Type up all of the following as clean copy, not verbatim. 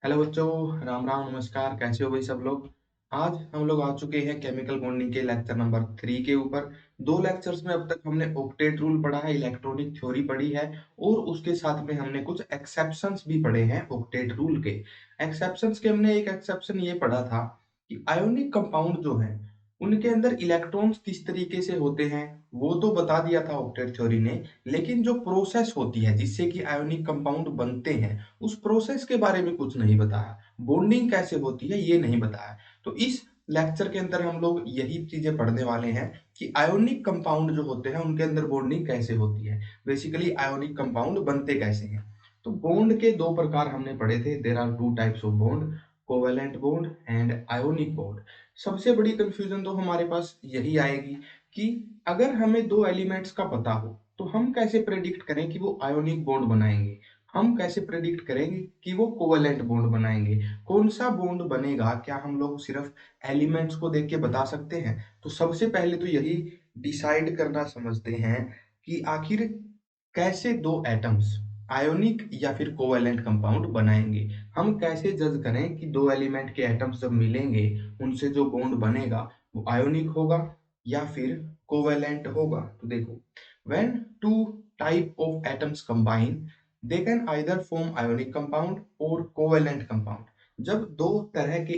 Hello बच्चों, राम राम, नमस्कार। कैसे हो भाई सब लोग। आज हम लोग आ चुके हैं केमिकल बॉन्डिंग के लेक्चर नंबर 3 के ऊपर। दो लेक्चर्स में अब तक हमने ऑक्टेट रूल पढ़ा है, इलेक्ट्रॉनिक थ्योरी पढ़ी है और उसके साथ में हमने कुछ एक्सेप्शंस भी पढ़े हैं ऑक्टेट रूल के। एक्सेप्शंस के हमने एक एक्सेप्शन ये पढ़ा था कि आयोनिक कंपाउंड जो है उनके अंदर इलेक्ट्रॉन्स किस तरीके से होते हैं, वो तो बता दिया था ऑक्टेट थ्योरी ने। लेकिन जो प्रोसेस होती है जिससे कि आयोनिक कंपाउंड बनते हैं, उस प्रोसेस के बारे में कुछ नहीं बताया। बॉन्डिंग कैसे होती है ये नहीं बताया। तो इस लेक्चर के अंदर हम लोग यही चीजें पढ़ने वाले हैं कि आयोनिक कंपाउंड जो होते हैं उनके अंदर बॉन्डिंग कैसे होती है, बेसिकली आयोनिक कंपाउंड बनते कैसे हैं। तो बॉन्ड के दो प्रकार हमने पढ़े थे। There are two types of bond, covalent bond and ionic bond. सबसे बड़ी कंफ्यूजन तो हमारे पास यही आएगी कि अगर हमें दो एलिमेंट्स का पता हो तो हम कैसे प्रेडिक्ट करें कि वो आयोनिक बॉन्ड बनाएंगे, हम कैसे प्रेडिक्ट करेंगे कि वो कोवेलेंट बॉन्ड बनाएंगे। कौन सा बॉन्ड बनेगा, क्या हम लोग सिर्फ एलिमेंट्स को देख के बता सकते हैं। तो सबसे पहले तो यही डिसाइड करना समझते हैं कि आखिर कैसे दो एटम्स आयोनिक या फिर कोवेलेंट कंपाउंड बनाएंगे। हम कैसे जज करें कि दो एलिमेंट के एटम्स जब मिलेंगे उनसे जो बॉन्ड बनेगा वो आयोनिक होगा या फिर कोवेलेंट होगा। तो देखो, when two type of atoms combine they can either form ionic compound और कोवेलेंट कंपाउंड। जब दो तरह के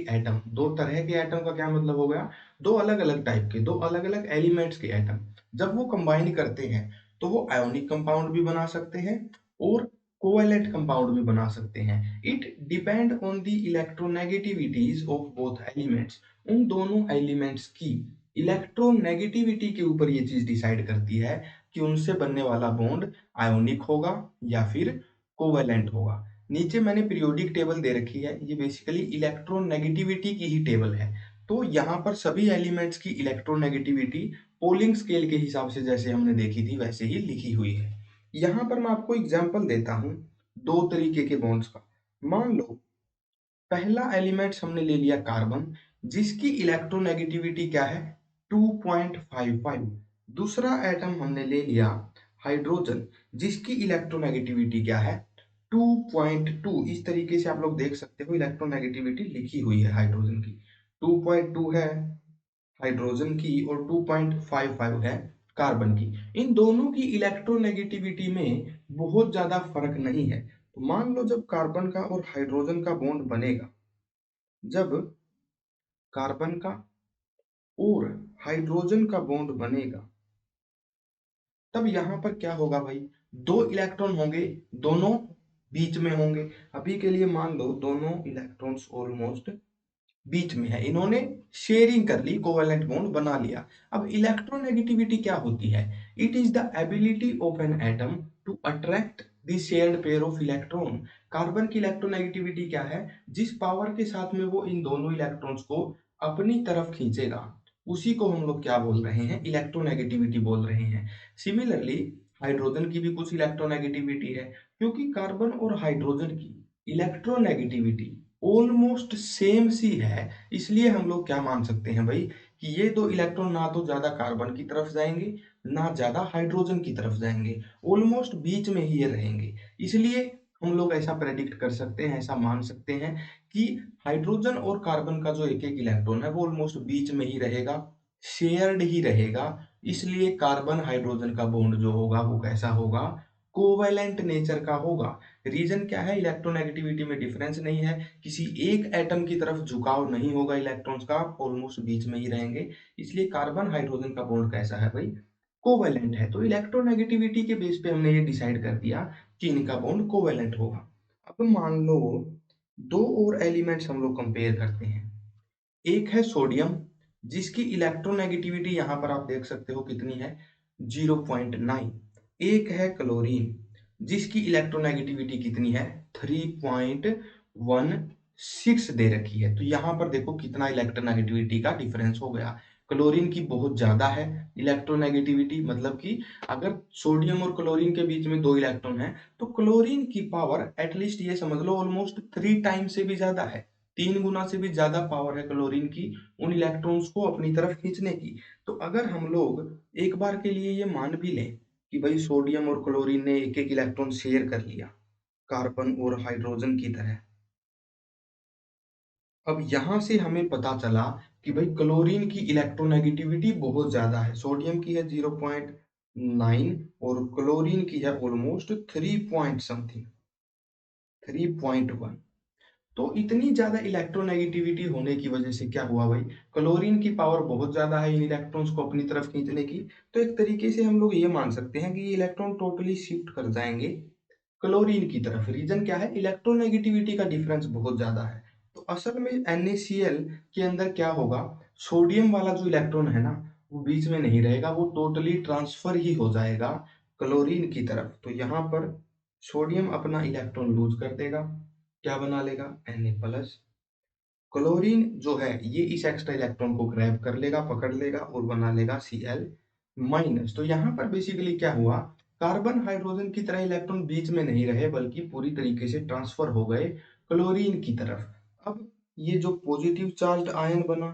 एटम का क्या मतलब हो गया, दो अलग अलग टाइप के, दो अलग अलग एलिमेंट्स के एटम जब वो कंबाइन करते हैं तो वो आयोनिक कंपाउंड भी बना सकते हैं और कोवेलेंट कंपाउंड भी बना सकते हैं। It depend on the electronegativities of both elements. उन दोनों एलिमेंट्स की इलेक्ट्रोनेगेटिविटी के ऊपर ये चीज डिसाइड करती है कि उनसे बनने वाला बॉन्ड आयोनिक होगा या फिर कोवेलेंट होगा। नीचे मैंने पीरियोडिक टेबल दे रखी है, ये बेसिकली इलेक्ट्रोनेगेटिविटी की ही टेबल है। तो यहाँ पर सभी एलिमेंट्स की इलेक्ट्रोनेगेटिविटी पोलिंग स्केल के हिसाब से जैसे हमने देखी थी वैसे ही लिखी हुई है। यहाँ पर मैं आपको एग्जांपल देता हूँ दो तरीके के बॉन्ड्स का। मान लो पहला एलिमेंट्स हमने ले लिया कार्बन, जिसकी इलेक्ट्रोनेगेटिविटी क्या है, 2.55। दूसरा एटम हमने ले लिया हाइड्रोजन, जिसकी इलेक्ट्रोनेगेटिविटी क्या है, 2.2। इस तरीके से आप लोग देख सकते हो इलेक्ट्रोनेगेटिविटी लिखी हुई है हाइड्रोजन की। 2.2 है हाइड्रोजन की और 2.55 है कार्बन की। इन दोनों की इलेक्ट्रोनेगेटिविटी में बहुत ज्यादा फर्क नहीं है। तो मान लो जब कार्बन का और हाइड्रोजन का बॉन्ड बनेगा, जब कार्बन का और हाइड्रोजन का बॉन्ड बनेगा, तब यहां पर क्या होगा भाई, दो इलेक्ट्रॉन होंगे, दोनों बीच में होंगे। अभी के लिए मान लो दोनों इलेक्ट्रॉन्स ऑलमोस्ट बीच में है, इन्होंने शेयरिंग कर ली, कोवेलेंट बॉन्ड बना लिया। अब इलेक्ट्रोनेगेटिविटी क्या होती है, it is the ability of an atom to attract the shared pair of electron. Carbon की इलेक्ट्रोनेगेटिविटी क्या है, जिस पावर के साथ में वो इन दोनों इलेक्ट्रॉन्स को अपनी तरफ खींचेगा, उसी को हम लोग क्या बोल रहे हैं, इलेक्ट्रोनेगेटिविटी बोल रहे हैं। सिमिलरली हाइड्रोजन की भी कुछ इलेक्ट्रोनेगेटिविटी है, क्योंकि कार्बन और हाइड्रोजन की इलेक्ट्रोनेगेटिविटी ऑलमोस्ट सेम सी है, इसलिए हम लोग क्या मान सकते हैं भाई कि ये दो इलेक्ट्रॉन ना तो ज्यादा कार्बन की तरफ जाएंगे ना ज्यादा हाइड्रोजन की तरफ जाएंगे, ऑलमोस्ट बीच में ही ये रहेंगे। इसलिए हम लोग ऐसा प्रेडिक्ट कर सकते हैं, ऐसा मान सकते हैं कि हाइड्रोजन और कार्बन का जो एक एक इलेक्ट्रॉन है वो ऑलमोस्ट बीच में ही रहेगा, शेयर्ड ही रहेगा। इसलिए कार्बन हाइड्रोजन का बॉन्ड जो होगा वो कैसा होगा, कोवेलेंट नेचर का होगा। रीजन क्या है, इलेक्ट्रोनेगेटिविटी में डिफरेंस नहीं है, किसी एक एटम की तरफ झुकाव नहीं होगा इलेक्ट्रॉन्स का, ऑलमोस्ट बीच में ही रहेंगे। इसलिए कार्बन हाइड्रोजन का बॉन्ड कैसा है भाई, कोवेलेंट है। तो इलेक्ट्रोनेगेटिविटी के बेस पे हमने ये डिसाइड कर दिया कि इनका बॉन्ड कोवेलेंट होगा। अब मान लो दो और एलिमेंट्स हम लोग कंपेयर करते हैं। एक है सोडियम, जिसकी इलेक्ट्रोनेगेटिविटी यहां पर आप देख सकते हो कितनी है, 0.9। एक है क्लोरीन, जिसकी इलेक्ट्रोनेगेटिविटी कितनी है, 3.16 दे रखी है। तो यहां पर देखो कितना इलेक्ट्रोनेगेटिविटी का डिफरेंस हो गया। क्लोरीन की बहुत ज्यादा है इलेक्ट्रोनेगेटिविटी, मतलब कि अगर सोडियम और क्लोरीन के बीच में दो इलेक्ट्रॉन है तो क्लोरीन की पावर एटलीस्ट ये समझ लो ऑलमोस्ट 3 टाइम से भी ज्यादा है, 3 गुना से भी ज्यादा पावर है क्लोरीन की उन इलेक्ट्रॉन्स को अपनी तरफ खींचने की। तो अगर हम लोग एक बार के लिए ये मान भी लें कि भाई सोडियम और क्लोरीन ने एक एक इलेक्ट्रॉन शेयर कर लिया कार्बन और हाइड्रोजन की तरह, अब यहाँ से हमें पता चला कि भाई क्लोरीन की इलेक्ट्रोनेगेटिविटी बहुत ज़्यादा है। सोडियम की है 0.9 और क्लोरीन की है ऑलमोस्ट 3 पॉइंट समथिंग, 3.1। तो इतनी ज़्यादा इलेक्ट्रोनेगेटिविटी होने की वजह से क्या हुआ भाई, क्लोरीन की पावर बहुत ज़्यादा है इन इलेक्ट्रॉन्स को अपनी तरफ खींचने की। तो एक तरीके से हम लोग ये मान सकते हैं कि ये इलेक्ट्रॉन टोटली शिफ्ट कर जाएंगे क्लोरीन की तरफ। रीजन क्या है, इलेक्ट्रोनेगेटिविटी का डिफरेंस बहुत ज्यादा है। तो असल में NaCl के अंदर क्या होगा, सोडियम वाला जो इलेक्ट्रॉन है ना, वो बीच में नहीं रहेगा, वो टोटली ट्रांसफर ही हो जाएगा क्लोरीन की तरफ। तो यहाँ पर सोडियम अपना इलेक्ट्रॉन लूज कर देगा, क्या बना लेगा, Na+। क्लोरीन जो है ये इस एक्स्ट्रा इलेक्ट्रॉन को ग्रैब कर लेगा, पकड़ लेगा और बना लेगा Cl-। तो यहाँ पर बेसिकली क्या हुआ, कार्बन हाइड्रोजन की तरह इलेक्ट्रॉन बीच में नहीं रहे बल्कि पूरी तरीके से ट्रांसफर हो गए क्लोरीन की तरफ। अब ये जो पॉजिटिव चार्ज्ड आयन बना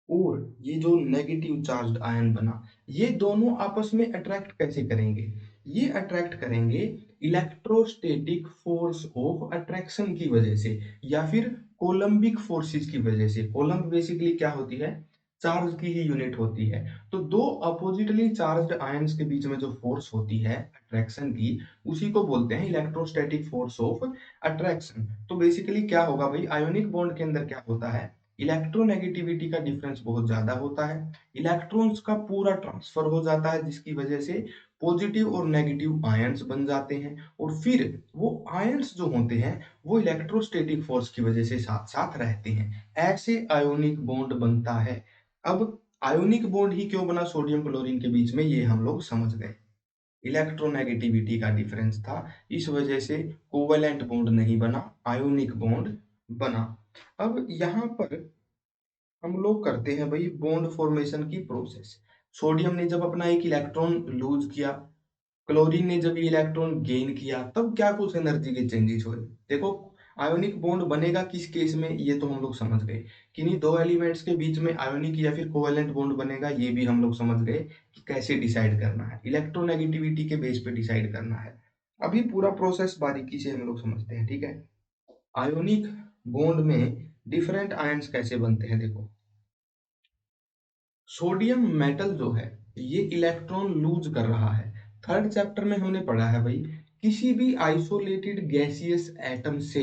और ये जो नेगेटिव चार्ज्ड आयन बना, ये दोनों आपस में अट्रैक्ट कैसे करेंगे, ये अट्रैक्ट करेंगे इलेक्ट्रोस्टैटिक फोर्स ऑफ अट्रैक्शन की वजह से या फिर कोलम्बिक फोर्सेस की वजह से। कोलम्ब बेसिकली क्या होती है, चार्ज की ही यूनिट होती है। तो दो अपोजिटली चार्ज्ड आयंस के बीच में जो फोर्स होती है अट्रैक्शन की, उसी को बोलते हैं इलेक्ट्रोस्टैटिक फोर्स ऑफ अट्रैक्शन। तो बेसिकली क्या होगा भाई, आयोनिक बॉन्ड के अंदर क्या होता है, इलेक्ट्रोनेगेटिविटी का डिफरेंस बहुत ज्यादा होता है, इलेक्ट्रॉन्स का पूरा ट्रांसफर हो जाता है जिसकी वजह से पॉजिटिव और नेगेटिव आयंस बन जाते हैं। और फिर वो आयंस जो होते हैं वो इलेक्ट्रोस्टैटिक फोर्स की वजह से साथ साथ रहते हैं, ऐसे आयोनिक बॉन्ड बनता है। अब आयोनिक बॉन्ड ही क्यों बना सोडियम क्लोरीन के बीच में, ये हम लोग समझ गए, इलेक्ट्रोनेगेटिविटी का डिफरेंस था, इस वजह से कोवेलेंट बॉन्ड नहीं बना, आयोनिक बॉन्ड बना। अब यहाँ पर हम लोग करते हैं भाई बॉन्ड फॉर्मेशन की प्रोसेस। सोडियम ने जब अपना एक इलेक्ट्रॉन लूज किया, क्लोरीन ने जब इलेक्ट्रॉन गेन किया, तब क्या कुछ एनर्जी के चेंजेस हुए। देखो, आयोनिक बॉन्ड बनेगा किस केस में, ये तो हम लोग समझ गए, किन्हीं दो एलिमेंट्स के बीच में आयोनिक या फिर कोवेलेंट बॉन्ड बनेगा, ये भी हम लोग समझ गए कि कैसे डिसाइड करना है, इलेक्ट्रोनेगेटिविटी के बेस पे डिसाइड करना है। अभी पूरा प्रोसेस बारीकी से हम लोग समझते हैं, ठीक है। आयोनिक बॉन्ड में डिफरेंट आयंस कैसे बनते हैं, देखो, सोडियम मेटल जो है ये इलेक्ट्रॉन लूज कर रहा है। थर्ड चैप्टर में हमने पढ़ा है भाई, किसी भी आइसोलेटेड गैसियस एटम से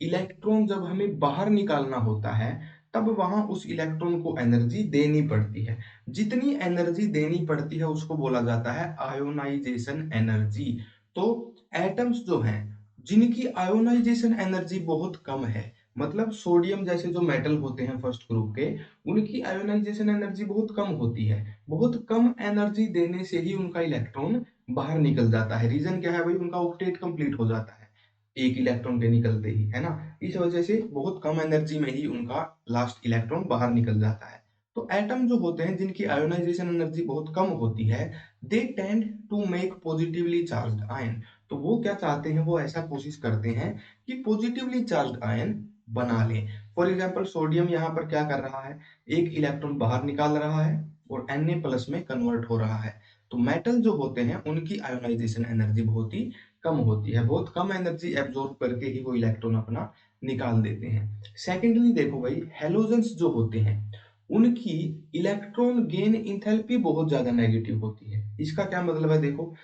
इलेक्ट्रॉन जब हमें बाहर निकालना होता है तब वहां उस इलेक्ट्रॉन को एनर्जी देनी पड़ती है। जितनी एनर्जी देनी पड़ती है उसको बोला जाता है आयोनाइजेशन एनर्जी। तो एटम्स जो हैं जिनकी आयोनाइजेशन एनर्जी बहुत कम है, मतलब सोडियम जैसे जो मेटल होते हैं फर्स्ट ग्रुप के, उनकी आयोनाइजेशन एनर्जी बहुत कम होती है। बहुत कम एनर्जी देने से ही उनका इलेक्ट्रॉन बाहर निकल जाता है। रीजन क्या है भाई, उनका ऑक्टेट कंप्लीट हो जाता है एक इलेक्ट्रॉन के निकलते ही, है ना। इस वजह से बहुत कम एनर्जी में ही उनका लास्ट इलेक्ट्रॉन बाहर निकल जाता है। तो एटम जो होते हैं जिनकी आयोनाइजेशन एनर्जी बहुत कम होती है, they tend to make positively charged ion. तो वो क्या चाहते हैं, वो ऐसा कोशिश करते हैं कि पॉजिटिवली चार्ज्ड आयन बना लें। फॉर एग्जाम्पल सोडियम यहाँ पर क्या कर रहा है, एक इलेक्ट्रॉन बाहर निकाल रहा है और Na+ में कन्वर्ट हो रहा है। तो मेटल जो होते हैं उनकी आयोनाइजेशन एनर्जी बहुत ही कम होती है, बहुत कम एनर्जी एब्जॉर्ब करके ही वो इलेक्ट्रॉन अपना निकाल देते हैं। सेकेंडली देखो भाई, हेलोजेंस जो होते हैं उनकी इलेक्ट्रॉन गेन इंथैल्पी बहुत ज्यादा नेगेटिव होती है। इसका क्या मतलब है, देखो,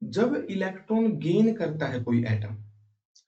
जब इलेक्ट्रॉन गेन करता है कोई एटम,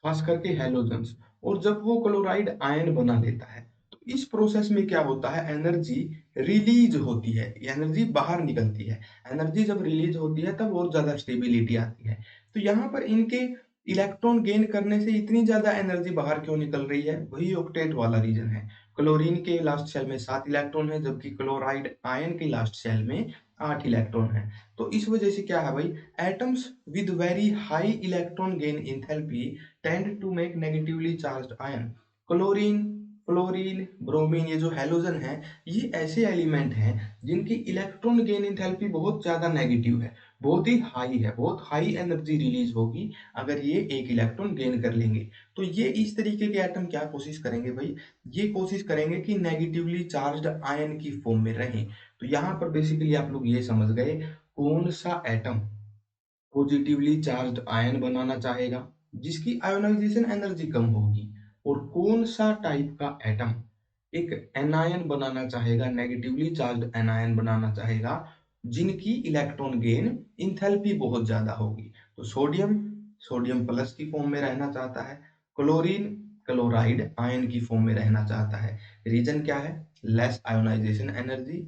खास करके हैलोजेंस, और जब वो क्लोराइड आयन बना लेता है तो इस प्रोसेस में क्या होता है, एनर्जी रिलीज होती है, एनर्जी बाहर निकलती है। एनर्जी जब रिलीज होती है तब और ज्यादा स्टेबिलिटी आती है। तो यहाँ पर इनके इलेक्ट्रॉन गेन करने से इतनी ज्यादा एनर्जी बाहर क्यों निकल रही है, वही ऑक्टेट वाला रीजन है। क्लोरीन के लास्ट शेल में 7 इलेक्ट्रॉन है जबकि क्लोराइड आयन के लास्ट शेल में 8 इलेक्ट्रॉन है। तो इस वजह से क्या है भाई, atoms with very high electron gain enthalpy tend to make negatively charged ion. Chlorine, fluorine, bromine, ये जो हैलोजन है, ये ऐसे एलिमेंट हैं जिनकी इलेक्ट्रॉन गेन इंथैल्पी बहुत ज्यादा नेगेटिव है, बहुत ही हाई है, बहुत हाई एनर्जी रिलीज होगी अगर ये एक इलेक्ट्रॉन गेन कर लेंगे। तो ये इस तरीके के एटम क्या कोशिश करेंगे भाई, ये कोशिश करेंगे कि नेगेटिवली चार्ज्ड आयन की फॉर्म में रहें। तो यहाँ पर बेसिकली आप लोग ये समझ गए कौन सा एटम पॉजिटिवली चार्ज्ड आयन बनाना चाहेगा जिसकी आयोनाइजेशन एनर्जी कम होगी, और कौन सा टाइप का एटम एक एनायन बनाना चाहेगा, नेगेटिवली चार्ज्ड एनायन बनाना चाहेगा, जिनकी इलेक्ट्रॉन गेन इंथैल्पी बहुत ज्यादा होगी। तो सोडियम सोडियम प्लस की फॉर्म में रहना चाहता है, क्लोरीन क्लोराइड आयन की फॉर्म में रहना चाहता है। रीजन क्या है? Less ionization energy,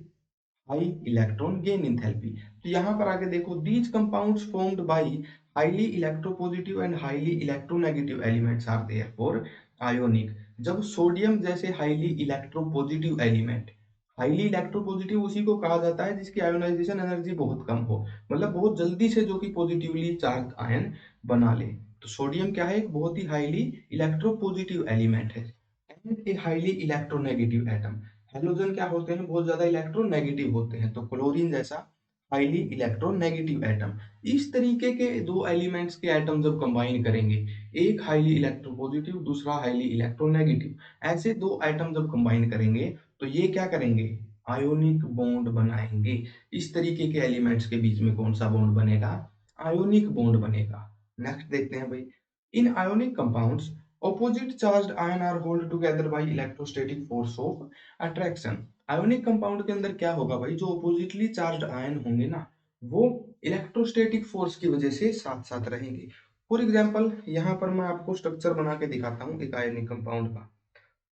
high electron gain enthalpy. तो यहाँ पर आगे देखो, these compounds formed by highly electropositive and highly electronegative elements are therefore ionic. जब सोडियम जैसे highly electropositive element, highly electropositive उसी को कहा जाता है जिसकी आयोनाइजेशन एनर्जी बहुत कम हो, मतलब बहुत जल्दी से जो कि पॉजिटिवली चार्ज आयन बना ले। तो सोडियम क्या है? एक बहुत ही हाईली इलेक्ट्रोपॉजिटिव एलिमेंट है and a highly electronegative atom. Halogen क्या होते हैं? बहुत ज्यादा इलेक्ट्रोनेगेटिव होते हैं। तो क्लोरीन जैसा हाईली इलेक्ट्रोनेगेटिव एटम। इस तरीके के दो एलिमेंट्स के एटम जब कंबाइन करेंगे, एक हाईली इलेक्ट्रोपॉजिटिव दूसरा हाईली इलेक्ट्रोनेगेटिव, ऐसे दो एटम जब कंबाइन करेंगे तो ये क्या करेंगे? आयोनिक बॉन्ड बनाएंगे। इस तरीके के एलिमेंट्स के बीच में कौन सा बॉन्ड बनेगा? आयोनिक बॉन्ड बनेगा। नेक्स्ट देखते हैं भाई, इन ionic compounds opposite charged ion are hold together by electrostatic force of attraction। Ionic compound के अंदर क्या होगा भाई? जो अपोजिटली चार्ज्ड आयन होंगे ना, वो इलेक्ट्रोस्टैटिक फोर्स की वजह से साथ साथ रहेंगे। फॉर एग्जांपल यहाँ पर मैं आपको स्ट्रक्चर बना के दिखाता हूँ एक आयोनिक कंपाउंड का।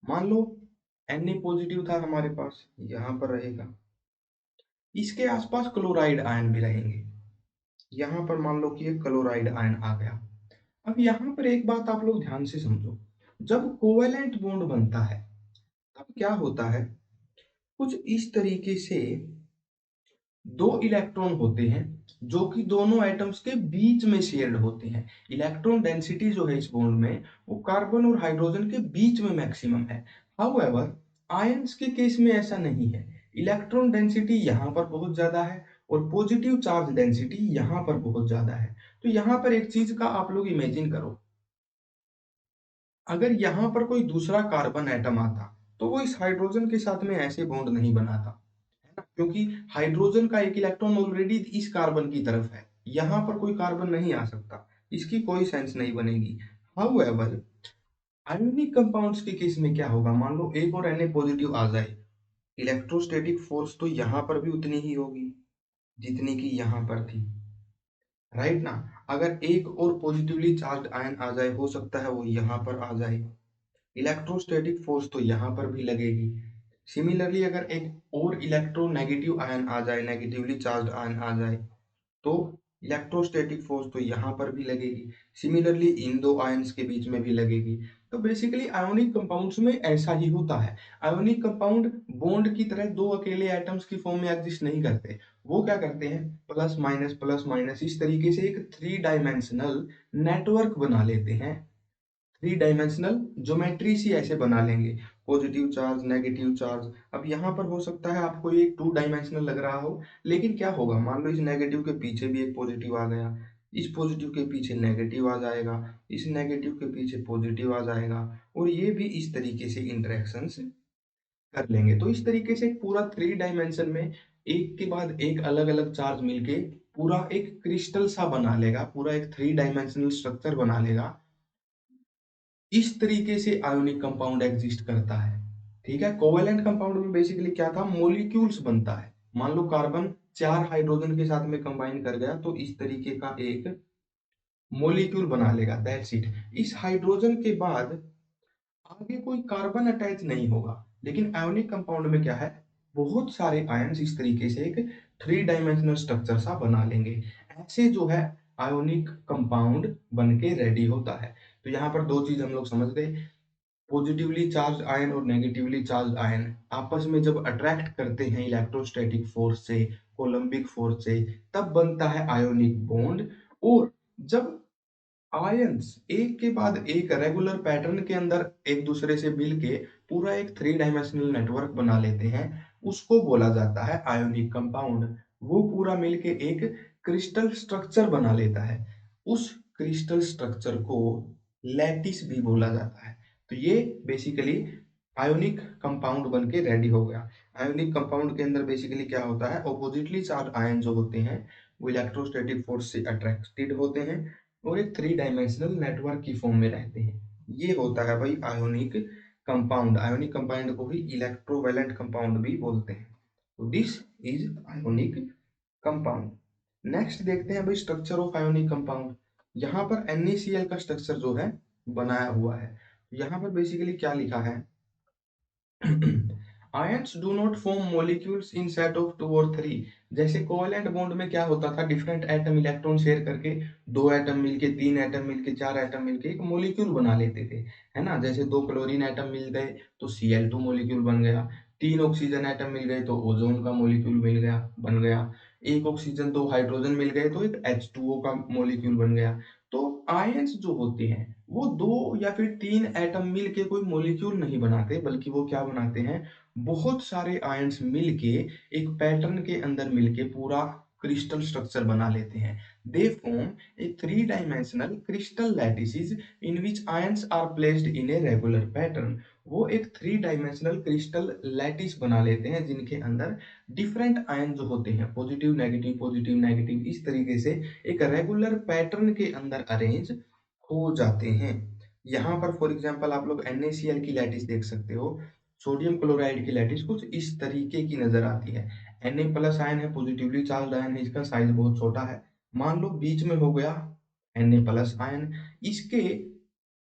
मान लो Na पॉजिटिव था हमारे पास, यहाँ पर रहेगा, इसके आसपास क्लोराइड आयन भी रहेंगे। यहाँ पर मान लो कि एक क्लोराइड आयन आ गया। अब यहाँ पर एक बात आप लोग ध्यान से समझो, जब कोवेलेंट बॉन्ड बनता है तब क्या होता है? कुछ इस तरीके से दो इलेक्ट्रॉन होते हैं जो कि दोनों एटम्स के बीच में शेयर्ड होते हैं। इलेक्ट्रॉन डेंसिटी जो है इस बॉन्ड में वो कार्बन और हाइड्रोजन के बीच में मैक्सिमम है। हाउएवर आयंस के केस में ऐसा नहीं है। इलेक्ट्रॉन डेंसिटी यहाँ पर बहुत ज्यादा है और पॉजिटिव चार्ज डेंसिटी यहाँ पर बहुत ज्यादा है। तो यहाँ पर एक चीज का आप लोग इमेजिन करो, अगर यहाँ पर कोई दूसरा कार्बन एटम आता तो वो इस हाइड्रोजन के साथ में ऐसे बॉन्ड नहीं बनाता, है ना? क्योंकि हाइड्रोजन का एक इलेक्ट्रॉन ऑलरेडी इस कार्बन की तरफ है, यहाँ पर कोई कार्बन नहीं आ सकता, इसकी कोई सेंस नहीं बनेगी। हाउएवर आयोनिक कंपाउंड्स के केस में क्या होगा? मान लो एक और Na पॉजिटिव आ जाए, इलेक्ट्रोस्टैटिक फोर्स तो यहाँ पर भी उतनी ही होगी जितनी की यहाँ पर थी, राइट ना? अगर एक और पॉजिटिवली चार्ज आयन आ जाए, हो सकता है वो यहाँ पर आ जाए, इलेक्ट्रोस्टैटिक फोर्स तो यहाँ पर भी लगेगी। सिमिलरली अगर एक और इलेक्ट्रोनेगेटिव आयन आ जाए, नेगेटिवली चार्ज आयन आ जाए, तो इलेक्ट्रोस्टैटिक फोर्स तो यहाँ पर भी लगेगी। सिमिलरली इन दो आयंस के बीच में भी लगेगी। तो बेसिकली आयोनिक कंपाउंड्स में ऐसा ही होता है। आयोनिक कंपाउंड बॉन्ड की तरह दो अकेले एटम्स की फॉर्म में एग्जिस्ट नहीं करते। वो क्या करते हैं? प्लस माइनस इस तरीके से एक थ्री डायमेंशनल नेटवर्क बना लेते हैं। थ्री डायमेंशनल ज्योमेट्री सी ऐसे बना लेंगे, पॉजिटिव चार्ज नेगेटिव चार्ज। अब यहाँ पर हो सकता है आपको ये टू डायमेंशनल लग रहा हो, लेकिन क्या होगा? मान लो इस नेगेटिव के पीछे भी एक पॉजिटिव आ गया, इस पॉजिटिव के पीछे नेगेटिव आ जाएगा, इस नेगेटिव के पीछे पॉजिटिव आ जाएगा, और ये भी इस तरीके से इंटरेक्शंस कर लेंगे। तो इस तरीके से पूरा थ्री डायमेंशन में एक के बाद एक अलग अलग चार्ज मिलके पूरा एक क्रिस्टल सा बना लेगा, पूरा एक थ्री डायमेंशनल स्ट्रक्चर बना लेगा। इस तरीके से आयोनिक कंपाउंड एग्जिस्ट करता है। ठीक है, कोवेलेंट कंपाउंड में बेसिकली क्या था? मॉलिक्यूल्स बनता है। मान लो कार्बन चार हाइड्रोजन के साथ में कंबाइन कर गया तो इस तरीके का एक मॉलिक्यूल बना लेगा, दैट्स इट। इस हाइड्रोजन के बाद आगे कोई कार्बन अटैच नहीं होगा। लेकिन आयोनिक कंपाउंड में क्या है? बहुत सारे आयंस इस तरीके से एक थ्री डायमेंशनल स्ट्रक्चर सा बना लेंगे। ऐसे जो है आयोनिक कंपाउंड बन के रेडी होता है। तो यहाँ पर दो चीज हम लोग समझ गए, पॉजिटिवली चार्ज आयन और नेगेटिवली चार्ज आयन आपस में जब अट्रैक्ट करते हैं इलेक्ट्रोस्टैटिक फोर्स से, कोलम्बिक फोर्स से, तब बनता है आयोनिक बॉन्ड। और जब आयंस एक के बाद एक रेगुलर पैटर्न के अंदर एक दूसरे से मिल के पूरा एक थ्री डायमेंशनल नेटवर्क बना लेते हैं, उसको बोला जाता है आयोनिक कंपाउंड। वो पूरा मिलके एक क्रिस्टल स्ट्रक्चर बना लेता है, उस क्रिस्टल स्ट्रक्चर को लैटिस भी बोला जाता है। तो ये बेसिकली आयोनिक कंपाउंड बन के रेडी हो गया। आयोनिक कंपाउंड के अंदर बेसिकली क्या होता है? ऑपोजिटली चार्ज आयन जो होते हैं वो इलेक्ट्रोस्टैटिक फोर्स से अट्रैक्टेड होते हैं और एक थ्री डायमेंशनल नेटवर्क की फॉर्म में रहते हैं। ये होता है भाई आयोनिक कंपाउंड। आयोनिक कंपाउंड को ही इलेक्ट्रोवैलेंट कंपाउंड भी बोलते हैं। तो this is ionic compound. Next देखते हैं भाई स्ट्रक्चर ऑफ आयोनिक कंपाउंड। यहाँ पर NaCl का स्ट्रक्चर जो है बनाया हुआ है। यहाँ पर बेसिकली क्या लिखा है? Ions do not form molecules in set of two और थ्री। जैसे कोवेलेंट बॉन्ड में क्या होता था, डिफरेंट एटम इलेक्ट्रॉन शेयर करके दो एटम मिलके, तीन एटम मिलके, चार एटम मिलके एक मॉलिक्यूल बना लेते थे, है ना। जैसे दो क्लोरीन एटम मिल गए तो Cl2 मॉलिक्यूल बन गया, तीन ऑक्सीजन एटम मिल गए तो ओजोन का मॉलिक्यूल मिल गया, बन गया। एक ऑक्सीजन दो हाइड्रोजन मिल गए तो एक H2O का मॉलिक्यूल बन गया। तो आयंस जो होते हैं वो दो या फिर तीन एटम मिलके कोई मॉलिक्यूल नहीं बनाते, बल्कि वो क्या बनाते हैं, बहुत सारे आयंस मिलके एक पैटर्न के अंदर मिलके पूरा क्रिस्टल स्ट्रक्चर बना लेते हैं। They form a three dimensional crystal lattices in which ions are placed in a regular pattern. वो एक थ्री डायमेंशनल क्रिस्टल लैटिस बना लेते हैं जिनके अंदर डिफरेंट आयन जो होते हैं, पॉजिटिव नेगेटिव, इस तरीके से एक रेगुलर पैटर्न के अंदर अरेंज हो जाते हैं। यहाँ पर फॉर एग्जांपल आप लोग NaCl की लैटिस देख सकते हो। सोडियम क्लोराइड की लैटिस कुछ इस तरीके की नजर आती है। Na प्लस आयन है, पॉजिटिवली चार्ज आयन है, इसका साइज बहुत छोटा है। मान लो बीच में हो गया Na प्लस आयन, इसके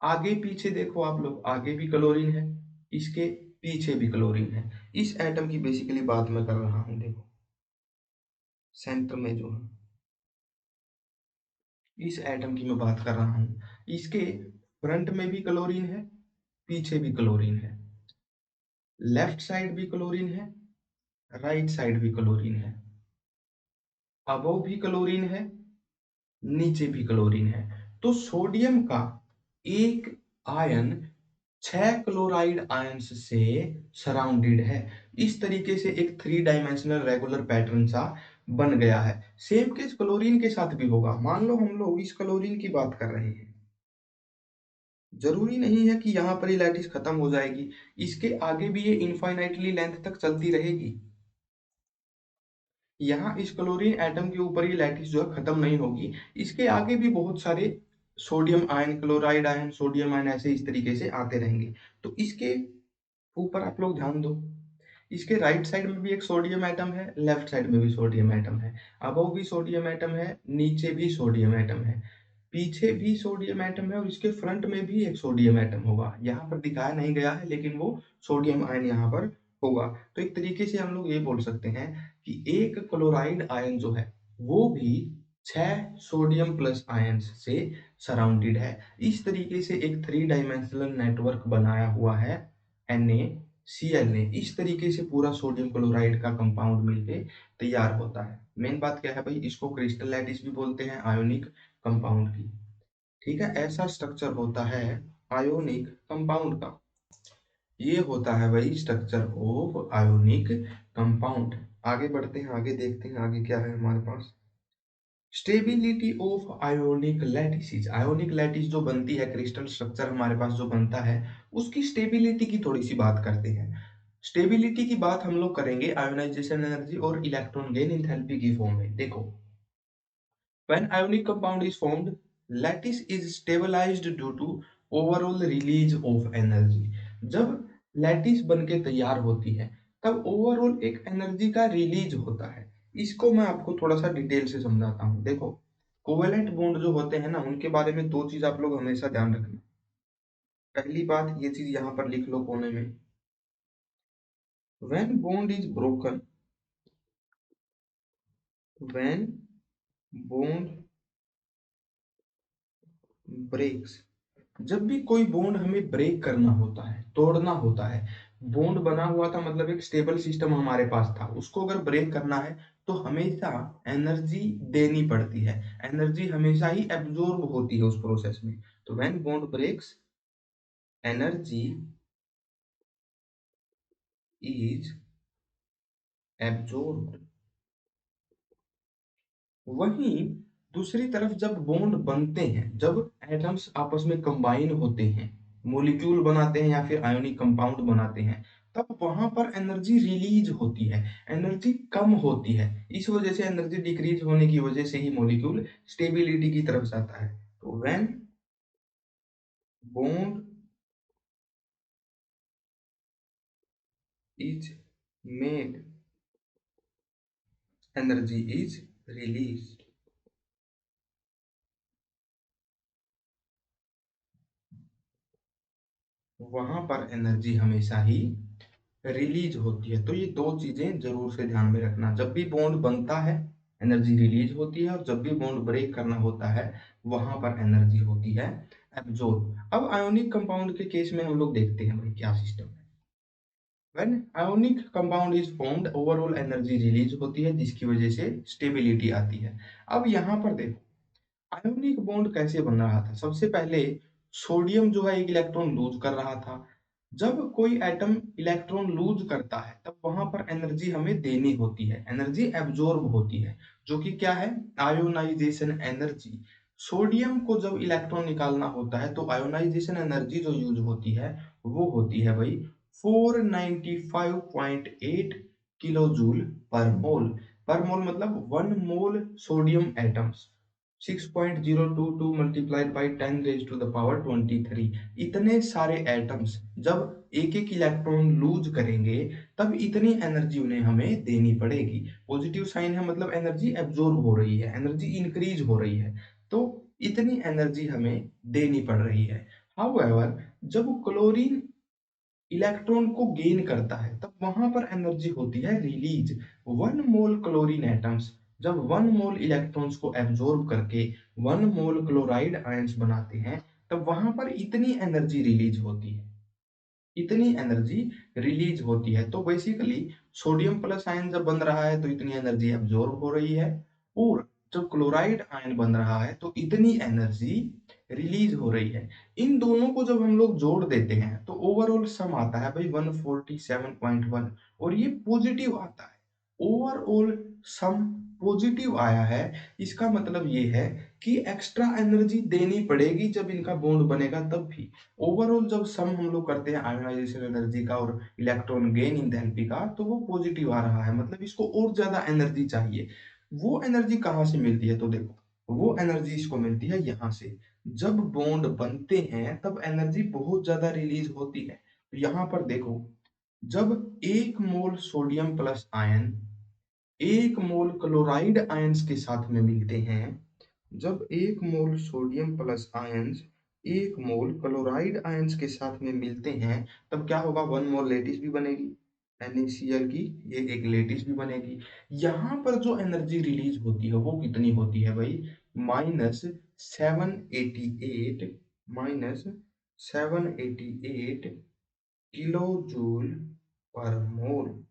आगे पीछे देखो आप लोग, आगे भी क्लोरीन है, इसके पीछे भी क्लोरीन है। इस एटम की बेसिकली बात मैं कर रहा हूँ, देखो सेंटर में जो है, इस एटम की मैं बात कर रहा हूँ। इसके फ्रंट में भी क्लोरीन है, पीछे भी क्लोरीन है, लेफ्ट साइड भी क्लोरीन है, राइट साइड भी क्लोरीन है, अबव भी क्लोरीन है, नीचे भी क्लोरीन है। तो सोडियम का एक आयन छह क्लोराइड आयंस से सराउंडेड है। इस तरीके से एक थ्री डायमेंशनल रेगुलर पैटर्न सा बन गया है। सेम केस क्लोरीन के साथ भी होगा। मान लो हम लोग इस क्लोरीन की बात कर रहे हैं, जरूरी नहीं है कि यहाँ पर ही लैटिस खत्म हो जाएगी, इसके आगे भी ये इनफाइनाइटली लेंथ तक चलती रहेगी। यहाँ इस क्लोरीन एटम के ऊपर ही लैटिस जो है खत्म नहीं होगी, इसके आगे भी बहुत सारे sodium ion, chloride ion, sodium ion ऐसे इस तरीके से आते रहेंगे। तो इसके ऊपर आप लोग ध्यान दो, इसके राइट साइड में भी एक सोडियम एटम है, लेफ्ट साइड में भी सोडियम एटम है, अबव भी सोडियम एटम है, नीचे भी सोडियम एटम है, पीछे भी सोडियम एटम है, और इसके फ्रंट में भी एक सोडियम एटम होगा। यहाँ पर दिखाया नहीं गया है लेकिन वो सोडियम आयन यहाँ पर होगा। तो एक तरीके से हम लोग ये बोल सकते हैं कि एक क्लोराइड आयन जो है वो भी छह सोडियम प्लस आयंस से सराउंडेड है। इस तरीके से एक थ्री डायमेंशनल नेटवर्क बनाया हुआ है NaCl ने। इस तरीके से पूरा सोडियम क्लोराइड का कंपाउंड मिलके तैयार होता है। मेन बात क्या है भाई, इसको क्रिस्टल लैटिस भी बोलते हैं आयोनिक कंपाउंड की। ठीक है, ऐसा स्ट्रक्चर होता है आयोनिक कंपाउंड का। ये होता है भाई स्ट्रक्चर ऑफ आयोनिक कंपाउंड। आगे बढ़ते हैं, आगे देखते हैं आगे क्या है हमारे पास। Stability of ionic lattices. Ionic lattice जो बनती है, क्रिस्टल स्ट्रक्चर हमारे पास जो बनता है, उसकी स्टेबिलिटी की थोड़ी सी बात करते हैं। स्टेबिलिटी की बात हम लोग करेंगे आयोनाइजेशन एनर्जी और इलेक्ट्रॉन गेन एंथैल्पी की फॉर्म में। देखो, when ionic compound is formed, lattice is stabilized due to overall release of energy। जब लैटिस बनके तैयार होती है तब ओवरऑल एक एनर्जी का रिलीज होता है। इसको मैं आपको थोड़ा सा डिटेल से समझाता हूँ। देखो, कोवेलेंट बॉन्ड जो होते हैं ना, उनके बारे में दो चीज आप लोग हमेशा ध्यान रखना। पहली बात, ये चीज यहाँ पर लिख लो कोने में, when bond is broken, when bond breaks, जब भी कोई बॉन्ड हमें ब्रेक करना होता है, तोड़ना होता है, बॉन्ड बना हुआ था मतलब एक स्टेबल सिस्टम हमारे पास था, उसको अगर ब्रेक करना है तो हमेशा एनर्जी देनी पड़ती है। एनर्जी हमेशा ही एब्जॉर्ब होती है उस प्रोसेस में। तो when bond breaks, energy is absorbed. वहीं दूसरी तरफ जब बॉन्ड बनते हैं, जब एटम्स आपस में कंबाइन होते हैं, मॉलिक्यूल बनाते हैं या फिर आयोनिक कंपाउंड बनाते हैं, तब वहां पर एनर्जी रिलीज होती है, एनर्जी कम होती है। इस वजह से एनर्जी डिक्रीज होने की वजह से ही मॉलिक्यूल स्टेबिलिटी की तरफ जाता है। तो when bond is made, energy is released। वहां पर एनर्जी हमेशा ही रिलीज होती है। तो ये दो चीजें जरूर से ध्यान में रखना, जब भी बॉन्ड बनता है एनर्जी रिलीज होती है, और जब भी बॉन्ड ब्रेक करना होता है वहां पर एनर्जी होती है एब्जॉर्ब। अब आयोनिक कंपाउंड के केस में हम लोग देखते हैं भाई क्या सिस्टम है। When ionic compound is formed, overall energy release होती है जिसकी वजह से स्टेबिलिटी आती है। अब यहाँ पर देखो आयोनिक बॉन्ड कैसे बन रहा था। सबसे पहले सोडियम जो है एक इलेक्ट्रॉन लूज कर रहा था। जब कोई एटम इलेक्ट्रॉन लूज करता है तब वहां पर एनर्जी हमें देनी होती है, एनर्जी एब्जॉर्ब होती है, जो कि क्या है, आयोनाइजेशन एनर्जी। सोडियम को जब इलेक्ट्रॉन निकालना होता है तो आयोनाइजेशन एनर्जी जो यूज होती है वो होती है भाई 495.8 किलो जूल पर मोल। पर मोल मतलब 1 mole sodium atoms 6.022 multiplied by 10 raise to the power 23। इतने सारे एटम्स जब एक एक इलेक्ट्रॉन लूज करेंगे तब इतनी एनर्जी उन्हें हमें देनी पड़ेगी। पॉजिटिव साइन है मतलब एनर्जी एब्जॉर्ब हो रही है, एनर्जी इंक्रीज हो रही है, तो इतनी एनर्जी हमें देनी पड़ रही है। हाउएवर जब क्लोरीन इलेक्ट्रॉन को गेन करता है तब वहां पर एनर्जी होती है रिलीज। 1 मोल क्लोरीन एटम्स जब 1 मोल इलेक्ट्रॉन्स को एब्जॉर्ब करके 1 मोल क्लोराइड आयंस बनाते हैं तब वहां पर इतनी एनर्जी रिलीज होती है, इतनी एनर्जी रिलीज होती है। तो बेसिकली सोडियम प्लस आयन जब बन रहा है तो इतनी एनर्जी एब्जॉर्ब हो रही है, और जब क्लोराइड आयन बन रहा है तो इतनी एनर्जी रिलीज हो रही है। इन दोनों को जब हम लोग जोड़ देते हैं तो ओवरऑल सम आता है भाई 147.1, और ये पॉजिटिव आता है। ओवरऑल सम पॉजिटिव आया है, इसका मतलब ये है कि एक्स्ट्रा एनर्जी देनी पड़ेगी जब इनका बॉन्ड बनेगा तब भी। ओवरऑल जब सम हम लोग करते हैं आयोनाइजेशन एनर्जी का और इलेक्ट्रॉन गेन इंथैल्पी का तो वो पॉजिटिव आ रहा है, मतलब इसको और ज्यादा एनर्जी चाहिए। वो एनर्जी कहाँ से मिलती है, तो देखो वो एनर्जी इसको मिलती है यहाँ से। जब बॉन्ड बनते हैं तब एनर्जी बहुत ज्यादा रिलीज होती है। तो यहाँ पर देखो जब 1 मोल सोडियम प्लस आयन 1 मोल क्लोराइड आयंस के साथ में मिलते हैं, जब 1 मोल सोडियम प्लस आयंस 1 मोल क्लोराइड आयंस के साथ में मिलते हैं तब क्या होगा, 1 मोल लेटिस भी बनेगी, NaCl की ये एक लेटिस भी बनेगी। यहाँ पर जो एनर्जी रिलीज होती है वो कितनी होती है भाई, -788 -788 किलो जूल पर मोल।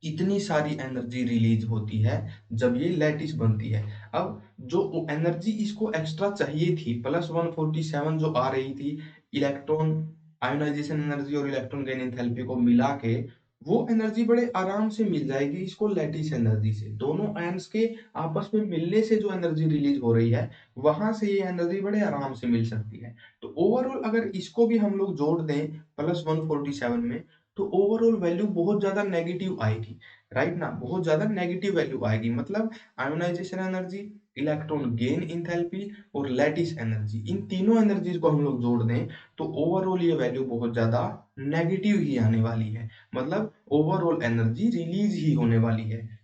इतनी सारी एनर्जी रिलीज होती है जब ये लैटिस बनती है। अब जो एनर्जी इसको एक्स्ट्रा चाहिए थी +147 जो आ रही थी इलेक्ट्रॉन आयोनाइजेशन एनर्जी और इलेक्ट्रॉन गेन एंथैल्पी को मिला के, वो एनर्जी बड़े आराम से मिल जाएगी इसको लैटिस एनर्जी से। दोनों आयंस के आपस में मिलने से जो एनर्जी रिलीज हो रही है वहां से ये एनर्जी बड़े आराम से मिल सकती है। तो ओवरऑल अगर इसको भी हम लोग जोड़ दें +147 में तो ओवरऑल वैल्यू बहुत ज्यादा नेगेटिव आएगी, राइट ना, बहुत ज्यादा नेगेटिव वैल्यू आएगी। मतलब ionization energy, electron gain enthalpy और लैटिस एनर्जी, इन तीनों एनर्जीज को हम लोग जोड़ दें तो ओवरऑल ये वैल्यू बहुत ज्यादा नेगेटिव ही आने वाली है। मतलब ओवरऑल एनर्जी रिलीज ही होने वाली है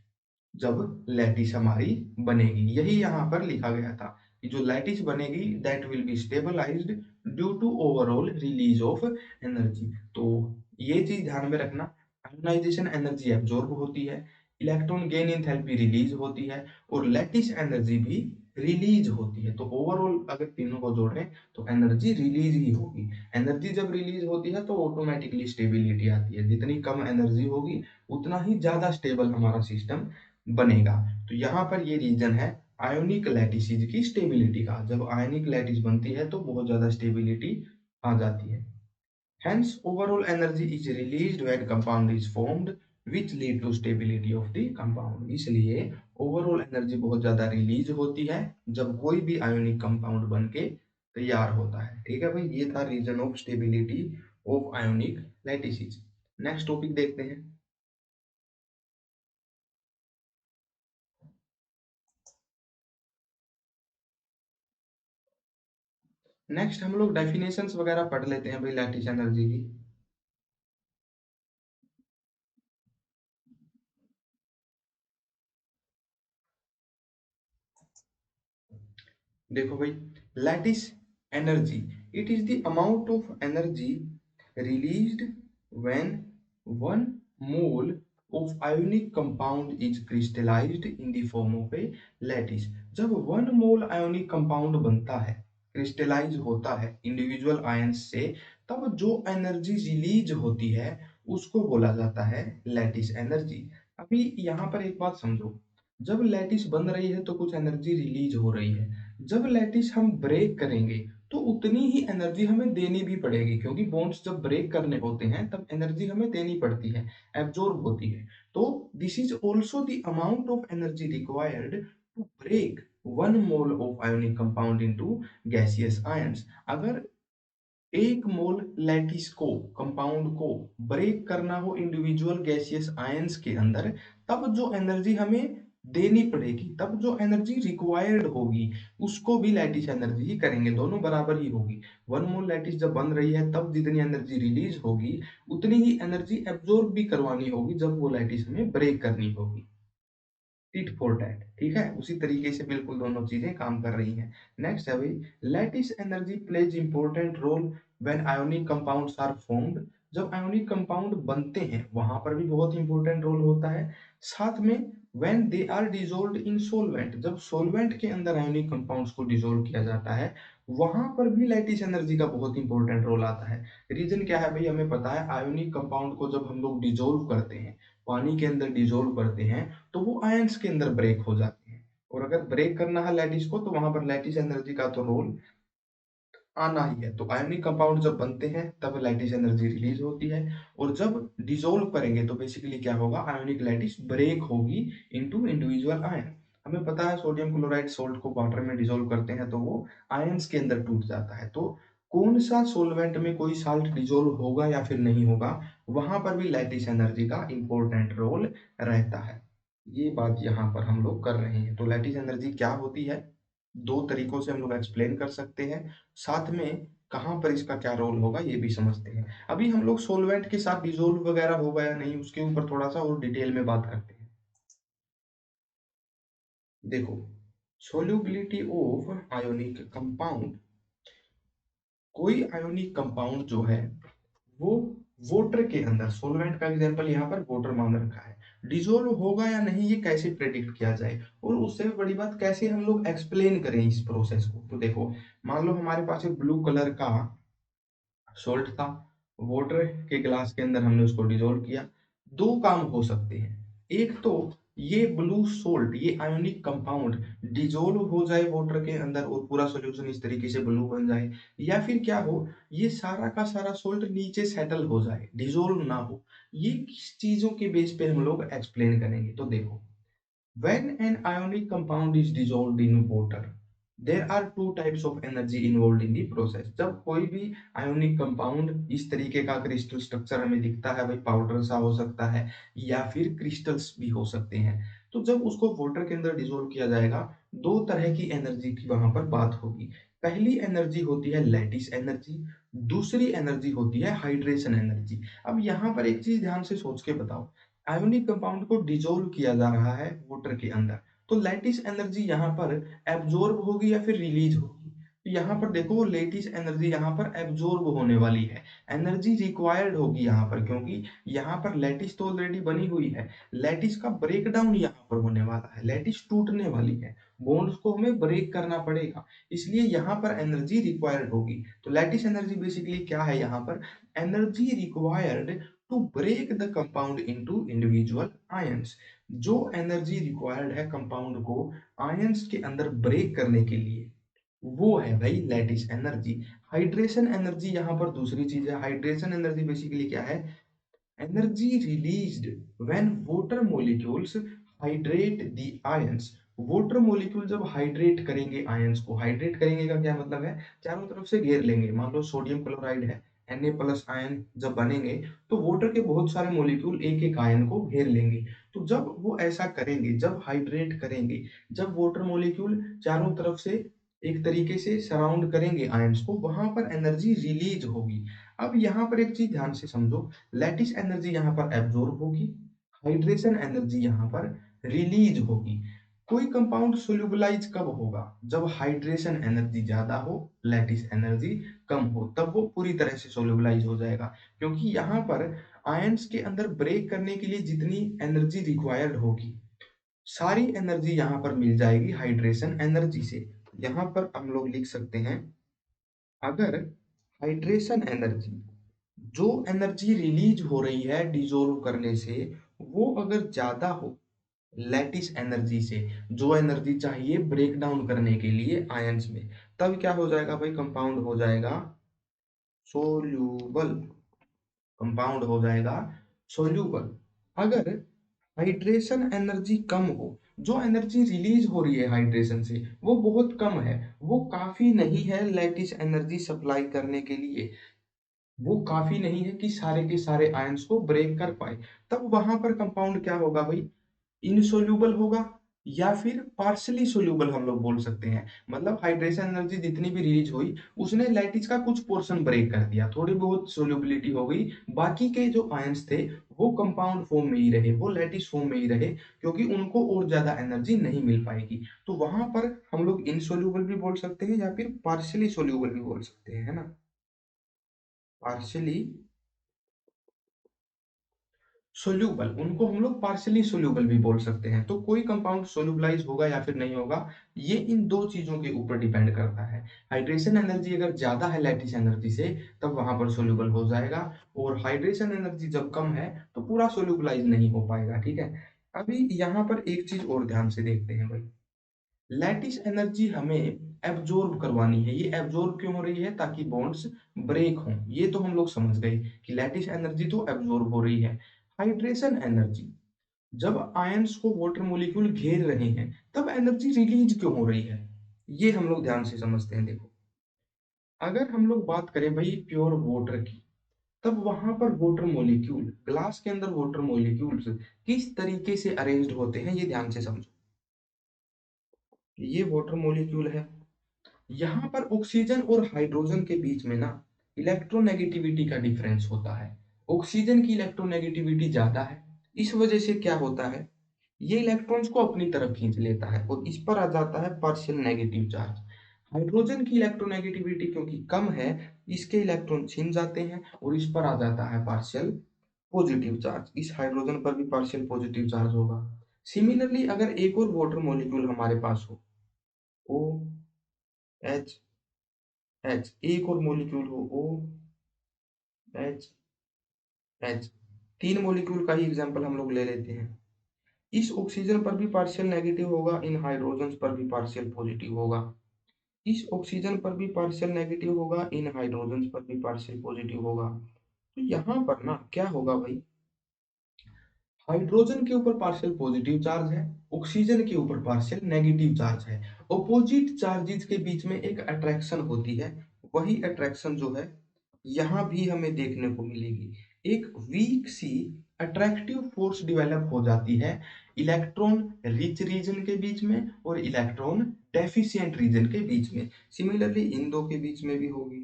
जब लैटिस हमारी बनेगी। यही यहाँ पर लिखा गया था कि जो लैटिस बनेगी that will be stabilized due to overall release of energy. तो ये चीज ध्यान में रखना, आयोनाइजेशन एनर्जी एब्जॉर्ब होती है, इलेक्ट्रॉन गेन एंथैल्पी रिलीज होती है, और लैटिस एनर्जी भी रिलीज होती है। तो ओवरऑल अगर तीनों को जोड़ें तो एनर्जी रिलीज ही होगी। एनर्जी जब रिलीज होती है तो ऑटोमेटिकली स्टेबिलिटी आती है, जितनी कम एनर्जी होगी उतना ही ज्यादा स्टेबल हमारा सिस्टम बनेगा। तो यहाँ पर ये रीजन है आयोनिक लैटिसेज की स्टेबिलिटी का। जब आयोनिक लैटिस बनती है तो बहुत ज्यादा स्टेबिलिटी आ जाती है। Hence, overall energy is released when compound is formed, which lead to stability of the compound। इसलिए overall energy बहुत ज्यादा रिलीज होती है जब कोई भी आयोनिक कंपाउंड बन के तैयार होता है। ठीक है भाई, ये था reason of stability of ionic lattices. Next topic देखते हैं। नेक्स्ट हम लोग डेफिनेशंस वगैरह पढ़ लेते हैं भाई लैटिस एनर्जी की। देखो भाई, lattice energy, it is the amount of energy released when 1 mole of ionic compound is crystallised in the form of A lattice. जब 1 मोल आयोनिक कंपाउंड बनता है, क्रिस्टलाइज होता है इंडिविजुअल आयंस से, तब जो एनर्जी रिलीज होती है उसको बोला जाता है लैटिस एनर्जी। अभी यहाँ पर एक बात समझो, जब लैटिस बन रही है तो कुछ एनर्जी रिलीज हो रही है, जब लैटिस हम ब्रेक करेंगे तो उतनी ही एनर्जी हमें देनी भी पड़ेगी, क्योंकि बॉन्ड्स जब ब्रेक करने होते हैं तब एनर्जी हमें देनी पड़ती है, एब्जॉर्ब होती है। तो this is also the amount of energy required to break 1 mole of ionic compound into gaseous ions. अगर 1 मोल लैटिस को, कंपाउंड को ब्रेक करना हो इंडिविजुअल गैसियस आयंस के अंदर, तब जो एनर्जी हमें देनी पड़ेगी, तब जो एनर्जी रिक्वायर्ड होगी, उसको भी लैटिस एनर्जी ही करेंगे, दोनों बराबर ही होगी। 1 मोल लैटिस जब बन रही है तब जितनी एनर्जी रिलीज होगी उतनी ही एनर्जी एब्जॉर्ब भी करवानी होगी जब वो लैटिस हमें ब्रेक करनी होगी। टिट फॉर टैट, ठीक है, उसी तरीके से बिल्कुल दोनों चीजें काम कर रही हैं। नेक्स्ट है भाई, lattice energy plays important role when ionic compounds are formed. जब आयोनिक कंपाउंड बनते हैं वहां पर भी बहुत इंपॉर्टेंट रोल होता है। साथ में when they are dissolved in solvent, जब सोलवेंट के अंदर आयोनिक कंपाउंड्स को डिसॉल्व किया जाता है वहां पर भी लैटिस एनर्जी का बहुत इंपॉर्टेंट रोल आता है। रीजन क्या है भाई, हमें पता है आयोनिक कंपाउंड को जब हम लोग डिसॉल्व करते हैं, पानी के अंदर डिसॉल्व करते हैं, तो वो आयंस के अंदर ब्रेक हो जाते हैं। और अगर ब्रेक करना है लैटिस को तो वहां पर लैटिस एनर्जी का तो रोल आना ही है। तो आयनिक कंपाउंड जब बनते हैं तब लैटिस एनर्जी रिलीज होती है, और जब डिसॉल्व करेंगे तो बेसिकली क्या होगा, आयोनिक लैटिस ब्रेक होगी इनटू इंडिविजुअल आयन। हमें पता है सोडियम क्लोराइड सोल्ट को वाटर में डिसॉल्व करते हैं तो वो आयंस के अंदर टूट जाता है। तो कौन सा सोलवेंट में कोई साल्ट डिसॉल्व होगा या फिर नहीं होगा, वहां पर भी लैटिस एनर्जी का इंपॉर्टेंट रोल रहता है। ये बात यहाँ पर हम लोग कर रहे हैं। तो लैटिस एनर्जी क्या होती है, दो तरीकों से हम लोग एक्सप्लेन कर सकते हैं, साथ में कहाँ पर इसका क्या रोल होगा ये भी समझते हैं। अभी हम लोग सोलवेंट के साथ डिसॉल्व वगैरह होगा या नहीं उसके ऊपर थोड़ा सा और डिटेल में बात करते हैं। देखो, सोल्यूबिलिटी ऑफ आयोनिक कंपाउंड, कोई आयोनिक कंपाउंड जो है वो वाटर के अंदर, सोलवेंट का एग्जांपल यहाँ पर वाटर मान रखा है, डिसॉल्व होगा या नहीं ये कैसे प्रेडिक्ट किया जाए, और उससे भी बड़ी बात कैसे हम लोग एक्सप्लेन करें इस प्रोसेस को। तो देखो, मान लो हमारे पास एक ब्लू कलर का सोल्ट था, वाटर के ग्लास के अंदर हमने उसको डिसॉल्व किया। दो काम हो सकते हैं, एक तो ये ब्लू सोल्ट, ये आयोनिक कंपाउंड डिसॉल्व हो जाए वाटर के अंदर और पूरा सॉल्यूशन इस तरीके से ब्लू बन जाए, या फिर क्या हो, ये सारा का सारा सोल्ट नीचे सेटल हो जाए, डिसॉल्व ना हो। ये किस चीजों के बेस पे हम लोग एक्सप्लेन करेंगे। तो देखो, when an ionic compound is dissolved in water, there are two types of energy involved in the process। जब कोई भी आयोनिक कंपाउंड इस तरीके का क्रिस्टल स्ट्रक्चर हमें दिखता है, भाई पाउडर सा हो सकता है या फिर क्रिस्टल्स भी हो सकते हैं, तो जब उसको वाटर के अंदर डिसॉल्व किया जाएगा, दो तरह की एनर्जी की वहां पर बात होगी। पहली एनर्जी होती है लैटिस एनर्जी, दूसरी एनर्जी होती है हाइड्रेशन एनर्जी। अब यहाँ पर एक चीज ध्यान से सोच के बताओ, आयोनिक कंपाउंड को डिसॉल्व किया जा रहा है वाटर के अंदर, तो लैटिस एनर्जी यहाँ पर एब्जॉर्ब होगी या फिर रिलीज होगी। तो यहाँ पर देखो, लैटिस एनर्जी यहाँ पर एब्जॉर्ब होने वाली है, एनर्जी रिक्वायर्ड होगी यहाँ पर, क्योंकि यहाँ पर लैटिस तो ऑलरेडी बनी हुई है, लैटिस का ब्रेकडाउन यहाँ पर होने वाला है, लैटिस टूटने वाली है, बॉन्ड्स को हमें ब्रेक करना पड़ेगा, इसलिए यहाँ पर एनर्जी रिक्वायर्ड होगी। तो लैटिस एनर्जी बेसिकली क्या है, यहाँ पर energy required to break the compound into individual ions. जो एनर्जी रिक्वायर्ड है कंपाउंड को आयंस के अंदर ब्रेक करने के लिए, वो है भाई लैटिस एनर्जी। हाइड्रेशन एनर्जी यहाँ पर दूसरी चीज है। हाइड्रेशन एनर्जी बेसिकली क्या है, energy released when water molecules hydrate the ions. Water molecule जब हाइड्रेट करेंगे आयंस को, हाइड्रेट करेंगे का क्या मतलब है, चारों तरफ से घेर लेंगे। मान लो सोडियम क्लोराइड है, Na प्लस आयन जब बनेंगे तो वाटर के बहुत सारे मॉलिक्यूल एक एक आयन को घेर लेंगे। तो जब वो ऐसा करेंगे, जब हाइड्रेट करेंगे, जब वाटर मॉलिक्यूल चारों तरफ से एक तरीके से सराउंड करेंगे आयंस को, वहां पर एनर्जी रिलीज होगी। अब यहाँ पर एक चीज ध्यान से समझो, लैटिस एनर्जी यहाँ पर एब्जॉर्ब होगी, हाइड्रेशन एनर्जी यहाँ पर रिलीज होगी। कोई कंपाउंड सोल्यूबलाइज कब होगा? जब हाइड्रेशन एनर्जी ज्यादा हो, लैटिस एनर्जी कम हो, तब वो पूरी तरह से सोल्यूबलाइज हो जाएगा। क्योंकि यहाँ पर आयंस के अंदर ब्रेक करने के लिए जितनी एनर्जी रिक्वायर्ड होगी, सारी एनर्जी यहाँ पर मिल जाएगी हाइड्रेशन एनर्जी से। यहाँ पर हम लोग लिख सकते हैं, अगर हाइड्रेशन एनर्जी, जो एनर्जी रिलीज हो रही है डिजोल्व करने से, वो अगर ज्यादा हो लैटिस एनर्जी से, जो एनर्जी चाहिए ब्रेक डाउन करने के लिए आयंस में, तब क्या हो जाएगा भाई? कंपाउंड हो जाएगा सोल्यूबल। कंपाउंड हो जाएगा सोल्यूबल। अगर हाइड्रेशन एनर्जी कम हो, जो एनर्जी रिलीज हो रही है हाइड्रेशन से वो बहुत कम है, वो काफी नहीं है लैटिस एनर्जी सप्लाई करने के लिए, वो काफी नहीं है कि सारे के सारे आयंस को ब्रेक कर पाए, तब वहां पर कंपाउंड क्या होगा भाई? इनसोल्यूबल होगा, या फिर पार्शली सोल्यूबल हम लोग बोल सकते हैं। मतलब हाइड्रेशन एनर्जी जितनी भी रिलीज हुई, उसने लैटिस का कुछ पोर्शन ब्रेक कर दिया, थोड़ी बहुत सोल्यूबिलिटी हो गई, बाकी के जो आयंस थे वो कंपाउंड फॉर्म में ही रहे, वो लैटिस फॉर्म में ही रहे, क्योंकि उनको और ज्यादा एनर्जी नहीं मिल पाएगी। तो वहां पर हम लोग इनसोल्यूबल भी बोल सकते हैं या फिर पार्शली सोल्यूबल भी बोल सकते हैं, है ना? पार्शली सोल्यूबल, उनको हम लोग पार्शियली सोल्यूबल भी बोल सकते हैं। तो कोई कंपाउंड सोल्यूबलाइज होगा या फिर नहीं होगा, ये इन दो चीजों के ऊपर डिपेंड करता है। हाइड्रेशन एनर्जी अगर ज्यादा है लैटिस एनर्जी से, तब वहां पर सोल्यूबल हो जाएगा, और हाइड्रेशन एनर्जी जब कम है तो पूरा सोल्यूबलाइज नहीं हो पाएगा। ठीक है, अभी यहाँ पर एक चीज और ध्यान से देखते हैं भाई। लैटिस एनर्जी हमें एब्जॉर्ब करवानी है, ये एब्जॉर्ब क्यों हो रही है? ताकि बॉन्ड्स ब्रेक हों। ये तो हम लोग समझ गए कि लैटिस एनर्जी तो एब्जॉर्ब हो रही है। हाइड्रेशन एनर्जी, जब आयंस को वाटर मॉलिक्यूल घेर रहे हैं, तब एनर्जी रिलीज क्यों हो रही है? ये हम लोग ध्यान से समझते हैं। देखो, अगर हम लोग बात करें भाई प्योर वाटर की, तब वहां पर वाटर मॉलिक्यूल, ग्लास के अंदर वाटर मॉलिक्यूल्स किस तरीके से अरेंज्ड होते हैं, ये ध्यान से समझो। ये वाटर मॉलिक्यूल है, यहाँ पर ऑक्सीजन और हाइड्रोजन के बीच में ना इलेक्ट्रोनेगेटिविटी का डिफरेंस होता है। ऑक्सीजन की इलेक्ट्रोनेगेटिविटी ज्यादा है, इस वजह से क्या होता है, ये इलेक्ट्रॉन्स को अपनी तरफ खींच लेता है और इस पर आ जाता है पार्शियल नेगेटिव चार्ज। हाइड्रोजन की इलेक्ट्रोनेगेटिविटी क्योंकि कम है, इसके इलेक्ट्रॉन छिन जाते हैं और इस पर आ जाता है पार्शियल पॉजिटिव चार्ज। इस हाइड्रोजन पर भी पार्शियल पॉजिटिव चार्ज होगा। सिमिलरली अगर एक और वाटर मॉलिक्यूल हमारे पास हो, ओ एच एच, एक और मॉलिक्यूल हो ओ एच एच, तीन मॉलिक्यूल का ही एग्जांपल हम लोग ले लेते हैं। इस ऑक्सीजन पर भी पार्शियल नेगेटिव होगा, इन हाइड्रोजन पर भी पार्शियल पॉजिटिव होगा। इस ऑक्सीजन पर भी पार्शियल नेगेटिव होगा, इन हाइड्रोजन पर भी पार्शियल पॉजिटिव होगा। तो यहाँ पर ना क्या होगा भाई, हाइड्रोजन के ऊपर पार्शियल पॉजिटिव चार्ज है, ऑक्सीजन के ऊपर पार्शियल नेगेटिव चार्ज है। ऑपोजिट चार्जेस के बीच में एक अट्रैक्शन होती है, वही अट्रैक्शन जो है यहाँ भी हमें देखने को मिलेगी। एक वीक सी अट्रैक्टिव फोर्स डेवलप हो जाती है इलेक्ट्रॉन रिच रीजन के बीच में और इलेक्ट्रॉन डेफिशिएंट रीजन के बीच में। सिमिलरली इन दो के बीच में भी होगी,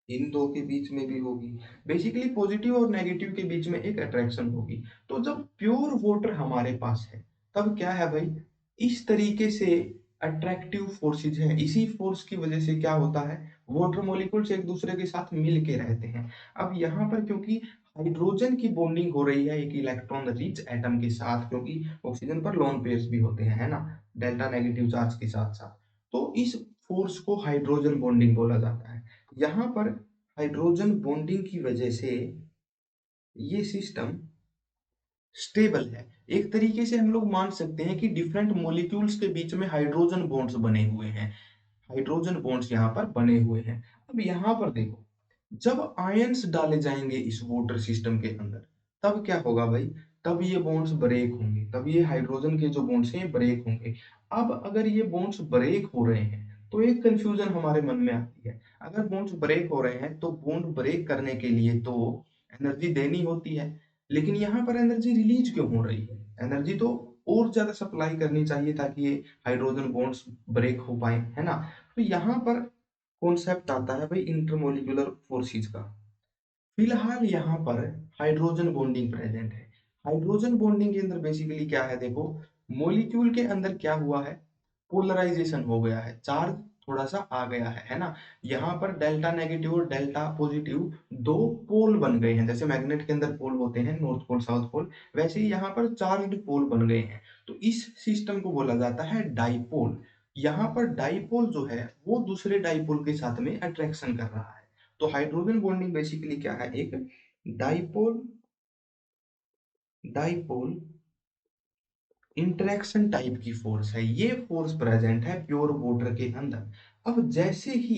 इन दो के बीच में भी होगी। बेसिकली पॉजिटिव और नेगेटिव के बीच में एक अट्रैक्शन होगी। तो जब प्योर वाटर हमारे पास है, तब क्या है भाई, इस तरीके से अट्रैक्टिव फोर्सेज है, इसी फोर्स की वजह से क्या होता है, वाटर मॉलिक्यूल्स एक दूसरे के साथ मिल के रहते हैं। अब यहाँ पर क्योंकि हाइड्रोजन की बॉन्डिंग हो रही है एक इलेक्ट्रॉन रिच एटम के साथ, क्योंकि ऑक्सीजन पर लोन पेयर्स भी होते हैं, है ना, डेल्टा नेगेटिव चार्ज के साथ साथ, तो इस फोर्स को हाइड्रोजन बॉन्डिंग बोला जाता है। यहाँ पर हाइड्रोजन बॉन्डिंग की वजह से ये सिस्टम स्टेबल है। एक तरीके से हम लोग मान सकते हैं कि डिफरेंट मॉलिक्यूल्स के बीच में हाइड्रोजन बॉन्ड्स बने हुए हैं, हाइड्रोजन बॉन्ड्स यहाँ पर बने हुए हैं। अब यहाँ पर देखो, जब आयंस डाले जाएंगे इस वाटर सिस्टम के अंदर, तब क्या होगा भाई, तब ये बॉन्ड्स ब्रेक होंगे, तब ये हाइड्रोजन के जो बॉन्ड्स हैं ब्रेक होंगे। अब अगर ये बॉन्ड्स ब्रेक हो रहे हैं, तो एक कंफ्यूजन हमारे मन में आती है। अगर बॉन्ड्स ब्रेक हो रहे हैं तो बॉन्ड ब्रेक करने के लिए तो एनर्जी देनी होती है, लेकिन यहाँ पर एनर्जी रिलीज क्यों हो रही है? एनर्जी तो और ज्यादा सप्लाई करनी चाहिए ताकि ये हाइड्रोजन बॉन्ड्स ब्रेक हो पाए, है ना? तो यहाँ पर कॉन्सेप्ट आता है भाई इंटरमोलिकुलर फोर्सेस का। फिलहाल यहाँ पर हाइड्रोजन बॉन्डिंग प्रेजेंट है। हाइड्रोजन बॉन्डिंग के अंदर बेसिकली क्या है देखो, मॉलिक्यूल के अंदर क्या हुआ है, पोलराइजेशन हो गया है, चार्ज थोड़ा सा आ गया है ना। यहाँ पर डेल्टा नेगेटिव और डेल्टा पॉजिटिव दो पोल बन गए हैं, जैसे मैग्नेट के अंदर पोल होते हैं, नॉर्थ पोल साउथ पोल, वैसे ही यहाँ पर चार्ज्ड पोल बन गए हैं। तो इस सिस्टम को बोला जाता है डाइपोल। यहाँ पर डाइपोल जो है वो दूसरे डाइपोल के साथ में अट्रैक्शन कर रहा है। तो हाइड्रोजन बॉन्डिंग बेसिकली क्या है, एक डाइपोल डाइपोल इंटरेक्शन टाइप की फोर्स है। ये फोर्स प्रेजेंट है प्योर वाटर के अंदर। अब जैसे ही